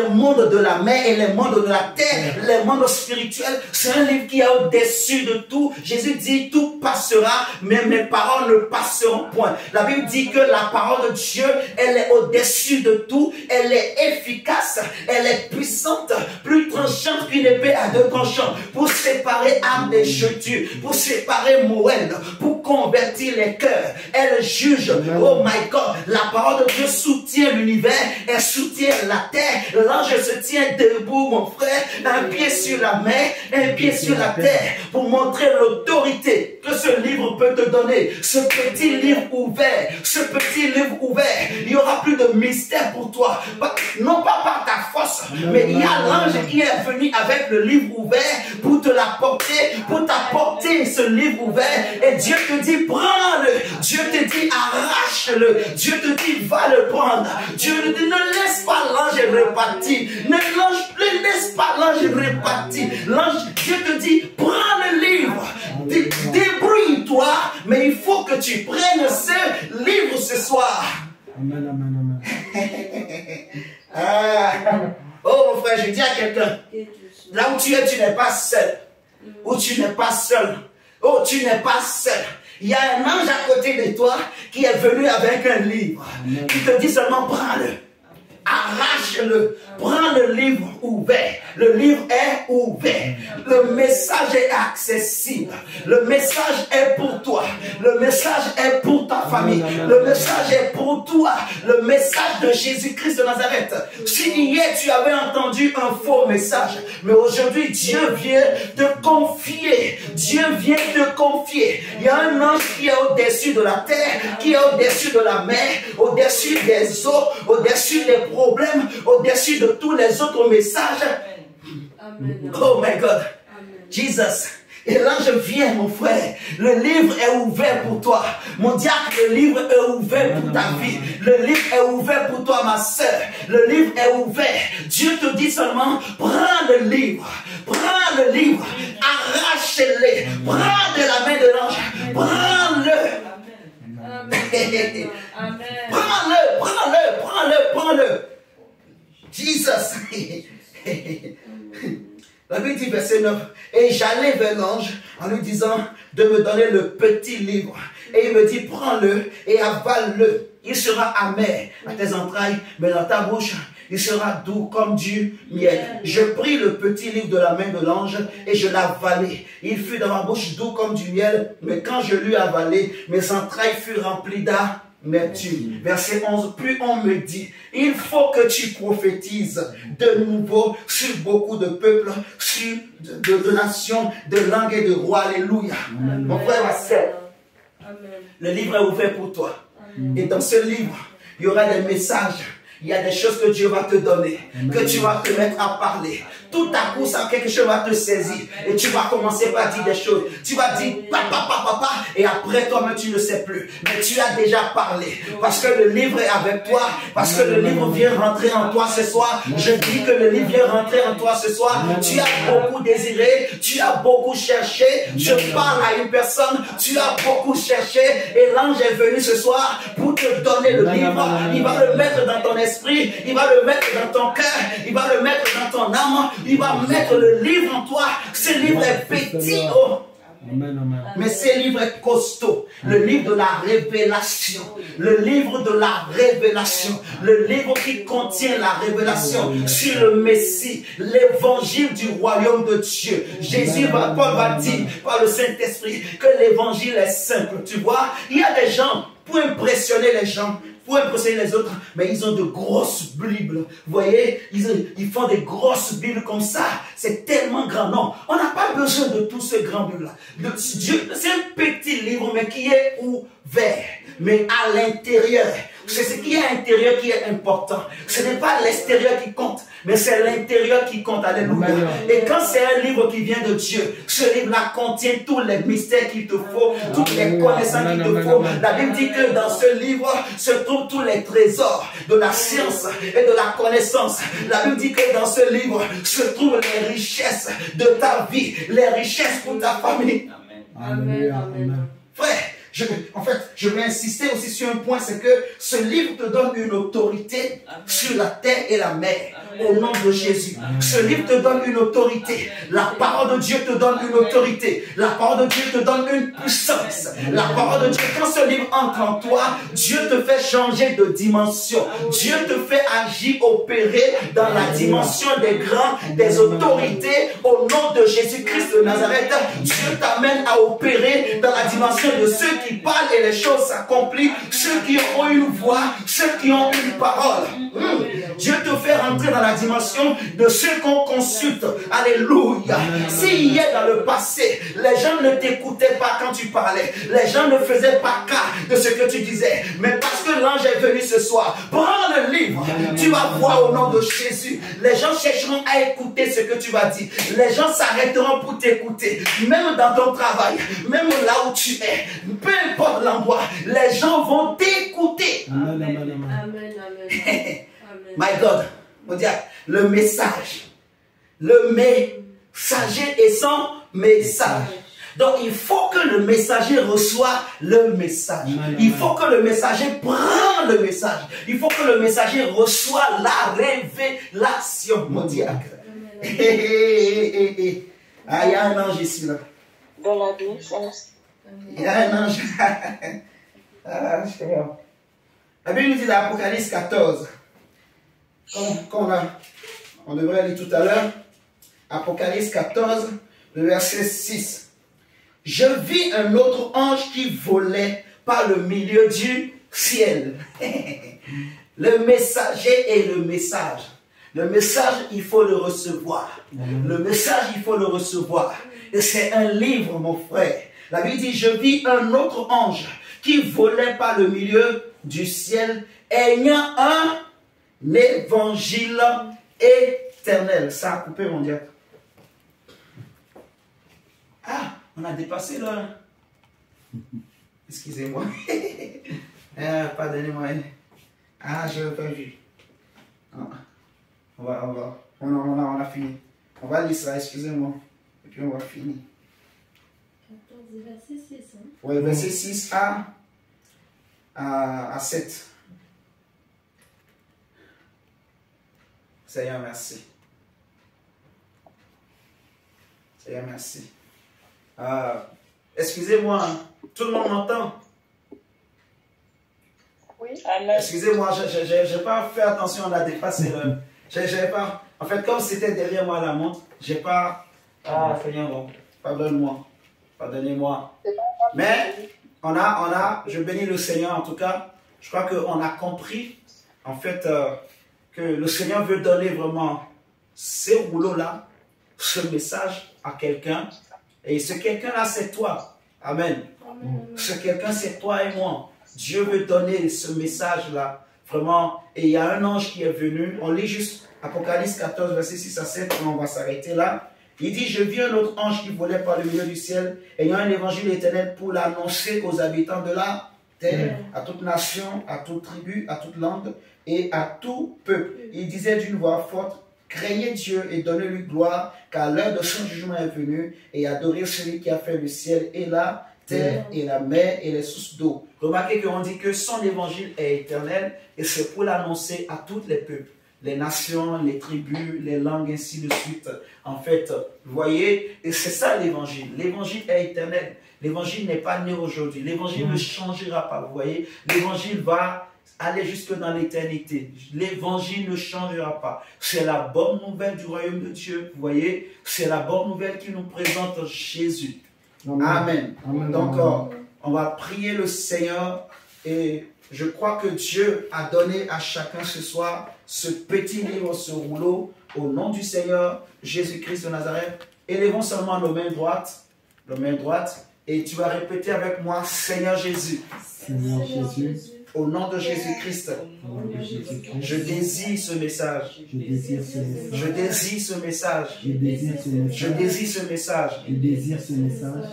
mondes de la mer et les mondes de la terre, les mondes spirituels. C'est un livre qui est au-dessus de tout. Jésus dit, tout passera, mais mes paroles ne passeront point. La Bible dit que la parole de Dieu, elle est au-dessus de tout. Elle est efficace, elle est puissante, plus tranchante qu'une épée à deux tranchants, pour séparer âme et Dieu, pour séparer Moël, pour convertir les cœurs. Elle juge. Oh my God, la parole de Dieu soutient l'univers, elle soutient la terre. L'ange se tient debout, mon frère, un pied sur la mer, un pied sur la terre, pour montrer l'autorité que ce livre peut te donner. Ce petit livre ouvert, il n'y aura plus de mystère pour toi. Non pas par ta force, mais il y a l'ange qui est venu avec le livre ouvert pour te l'apporter, pour t'apporter ce livre ouvert. Et Dieu te dit, prends-le. Dieu te dit, arrache-le. Dieu te dit, va le prendre. Dieu te dit, ne laisse pas l'ange repartir. Ne laisse pas l'ange repartir. Dieu te dit, prends le livre. Débrouille-toi, mais il faut que tu prennes ce livre ce soir. Amen, amen, amen. Oh mon frère, je dis à quelqu'un, là où tu es, tu n'es pas seul. Où tu n'es pas seul. Oh, tu n'es pas seul. Il y a un ange à côté de toi qui est venu avec un livre. Qui te dit seulement, prends-le. arrache-le. Prends le livre ouvert. Le livre est ouvert. Le message est accessible. Le message est pour toi. Le message est pour ta famille. Le message est pour toi. Le message de Jésus-Christ de Nazareth. Si hier tu avais entendu un faux message, mais aujourd'hui Dieu vient te confier. Dieu vient te confier. Il y a un ange qui est au-dessus de la terre, qui est au-dessus de la mer, au-dessus des eaux, au-dessus des problèmes, au-dessus de tous les autres messages. Amen. Oh my God. Amen. Jesus. Et l'ange vient, mon frère. Le livre est ouvert pour toi. Mon diacre, le livre est ouvert pour ta vie. Le livre est ouvert pour toi, ma soeur. Le livre est ouvert. Dieu te dit seulement, prends le livre. Prends le livre. Arrache-le. Prends de la main de l'ange. Prends-le. Amen. Prends-le, prends-le, prends-le, prends-le. Jesus. La Bible dit, verset 9, et j'allais vers l'ange en lui disant de me donner le petit livre. Et il me dit, prends-le et avale-le. Il sera amer à tes entrailles, mais dans ta bouche, il sera doux comme du miel. Je pris le petit livre de la main de l'ange et je l'avalai. Il fut dans ma bouche doux comme du miel, mais quand je l'eus avalé, mes entrailles furent remplies d'amertume. Verset 11, puis on me dit, il faut que tu prophétises de nouveau sur beaucoup de peuples, sur de nations, de langues et de rois. Alléluia. Amen. Mon frère, ma soeur, le livre est ouvert pour toi. Amen. Et dans ce livre, il y aura des messages. Il y a des choses que Dieu va te donner, que tu vas te mettre à parler. Tout à coup, ça, quelque chose va te saisir. Et tu vas commencer par dire des choses. Tu vas dire papa, papa, papa. Et après, toi-même, tu ne sais plus. Mais tu as déjà parlé. Parce que le livre est avec toi. Parce que le livre vient rentrer en toi ce soir. Je dis que le livre vient rentrer en toi ce soir. Tu as beaucoup désiré. Tu as beaucoup cherché. Je parle à une personne. Tu as beaucoup cherché. Et l'ange est venu ce soir pour te donner le livre. Il va le mettre dans ton esprit. Il va le mettre dans ton cœur. Il va le mettre dans ton âme. Il va mettre le livre en toi. Ce livre est petit. Oh. Mais ce livre est costaud. Le livre de la révélation. Le livre de la révélation. Le livre qui contient la révélation sur le Messie. L'évangile du royaume de Dieu. Paul va dire par le Saint-Esprit que l'évangile est simple. Tu vois, il y a des gens, pour impressionner les gens, pour impressionner les autres, mais ils ont de grosses Bibles. Vous voyez, ils font des grosses Bibles comme ça. C'est tellement grand. Non, on n'a pas besoin de tout ce grand Bible-là. C'est un petit livre, mais qui est ouvert. Mais à l'intérieur, c'est ce qui est à l'intérieur qui est important. Ce n'est pas l'extérieur qui compte, mais c'est l'intérieur qui compte. Alléluia. Et quand c'est un livre qui vient de Dieu, ce livre-là contient tous les mystères qu'il te faut, toutes les connaissances qu'il te faut. La Bible dit que dans ce livre se trouvent tous les trésors de la science et de la connaissance. La Bible dit que dans ce livre se trouvent les richesses de ta vie, les richesses pour ta famille. Amen. Amen. Frère, je vais insister aussi sur un point, c'est que ce livre te donne une autorité sur la terre et la mer, au nom de Jésus. Ce livre te donne une autorité. La parole de Dieu te donne une autorité. La parole de Dieu te donne une puissance. La parole de Dieu, quand ce livre entre en toi, Dieu te fait changer de dimension. Dieu te fait agir, opérer dans la dimension des grands, des autorités, au nom de Jésus-Christ de Nazareth. Dieu t'amène à opérer dans la dimension de ceux qui parlent et les choses s'accomplissent, ceux qui ont une voix, ceux qui ont une parole. Dieu te fait rentrer dans la dimension de ceux qu'on consulte. Alléluia. Si hier dans le passé, les gens ne t'écoutaient pas quand tu parlais, les gens ne faisaient pas cas de ce que tu disais, mais parce que l'ange est venu ce soir, prends le livre, tu vas voir au nom de Jésus. Les gens chercheront à écouter ce que tu vas dire. Les gens s'arrêteront pour t'écouter, même dans ton travail, même là où tu es. Peu importe l'endroit, les gens vont t'écouter. Amen. My God, on dit le message. Le messager et son message. Donc il faut que le messager reçoive le message. Il faut que le messager prenne le message. Il faut que le messager reçoive la révélation. Mon diacre. Ah, il y a un ange ici là. Dans la naissance. Il y a un ange. Ah, la Bible nous dit dans l'Apocalypse 14. comme on devrait aller tout à l'heure, Apocalypse 14, le verset 6. Je vis un autre ange qui volait par le milieu du ciel. Le messager et le message. Le message, il faut le recevoir. Le message, il faut le recevoir. Et c'est un livre, mon frère. La Bible dit, je vis un autre ange qui volait par le milieu du ciel, ayant un évangile éternel. Ça a coupé, mon diable. Ah, on a dépassé là. Excusez-moi. Pardonnez-moi. Ah, je n'ai pas vu. On a fini. On va lire ça, excusez-moi. Et puis on va finir. 14, verset 6. Hein? Oui, verset 6 à 7. Seigneur, merci. Seigneur, merci. Excusez-moi, tout le monde m'entend? Oui, amen. Excusez-moi, je n'ai pas fait attention, on a dépassé le... J'avais pas... En fait, comme c'était derrière moi la montre, j'ai pas... Ah, Seigneur, bon, pardonne-moi. Pardonnez-moi. Mais, je bénis le Seigneur en tout cas. Je crois qu'on a compris, en fait, que le Seigneur veut donner vraiment ces rouleaux-là, ce message à quelqu'un. Et ce quelqu'un-là, c'est toi. Amen. Ce quelqu'un, c'est toi et moi. Dieu veut donner ce message-là, vraiment. Et il y a un ange qui est venu. On lit juste Apocalypse 14, verset 6 à 7, on va s'arrêter là. Il dit, je vis un autre ange qui volait par le milieu du ciel, ayant un évangile éternel pour l'annoncer aux habitants de la terre, à toute nation, à toute tribu, à toute langue et à tout peuple. Il disait d'une voix forte, craignez Dieu et donnez-lui gloire, car l'heure de son jugement est venue, et adorez celui qui a fait le ciel et la terre et la mer et les sources d'eau. Remarquez qu'on dit que son évangile est éternel, et c'est pour l'annoncer à tous les peuples. Les nations, les tribus, les langues, ainsi de suite. En fait, vous voyez, et c'est ça l'évangile. L'évangile est éternel. L'évangile n'est pas né aujourd'hui. L'évangile ne changera pas, vous voyez. L'évangile va aller jusque dans l'éternité. L'évangile ne changera pas. C'est la bonne nouvelle du royaume de Dieu, vous voyez. C'est la bonne nouvelle qui nous présente Jésus. Amen. Amen. Donc, on va prier le Seigneur et je crois que Dieu a donné à chacun ce soir ce petit livre, ce rouleau, au nom du Seigneur Jésus-Christ de Nazareth. Élevons seulement nos mains droites, et tu vas répéter avec moi, Seigneur Jésus. Seigneur Jésus. Au nom de Jésus-Christ, je désire ce message. Je désire ce message. Je désire ce message.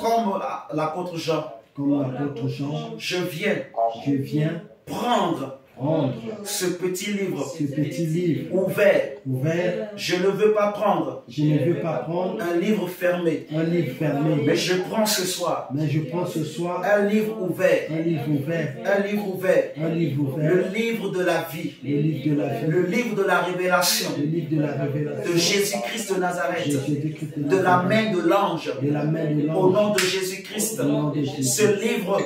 Comme l'apôtre Jean. Je viens prendre ce petit livre ouvert. Je ne veux pas prendre un livre fermé. Mais je prends ce soir un livre ouvert. Le livre de la vie. Le livre de la révélation de Jésus-Christ de Nazareth, de la main de l'ange, au nom de Jésus-Christ. Ce livre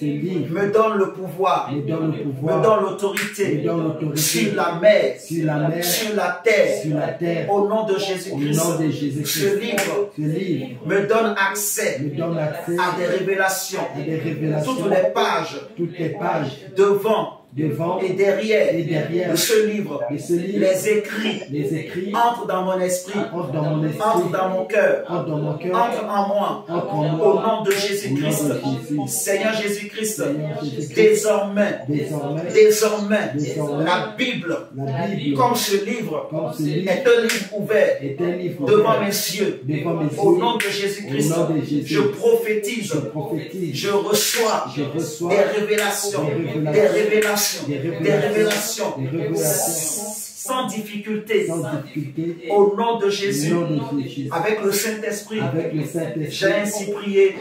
me donne le pouvoir, me donne l'autorité sur la mer, sur la terre, au nom de Jésus-Christ. Ce livre me donne accès à des révélations, toutes les pages, devant et derrière de ce livre, les écrits entrent dans mon esprit, entrent dans mon cœur, entrent en moi, au nom de Jésus-Christ. Seigneur Jésus-Christ, désormais, la Bible, comme ce livre, est un livre ouvert devant mes yeux. Au nom de Jésus-Christ, je prophétise, je reçois des révélations, sans difficulté, au nom de Jésus, avec le Saint-Esprit, j'ai ainsi prié.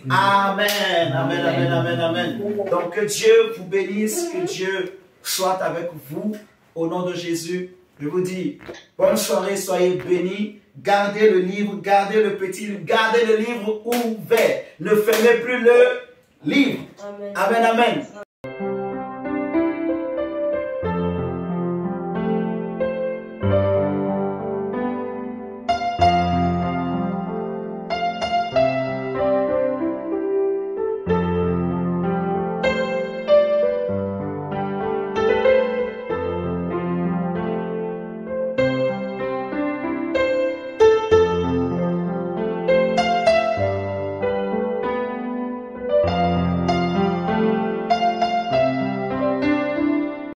Amen, amen, amen, amen, amen. Donc que Dieu vous bénisse, que Dieu soit avec vous, au nom de Jésus. Je vous dis, bonne soirée, soyez bénis. Gardez le livre, gardez le petit livre, gardez le livre ouvert. Ne fermez plus le livre. Amen, amen.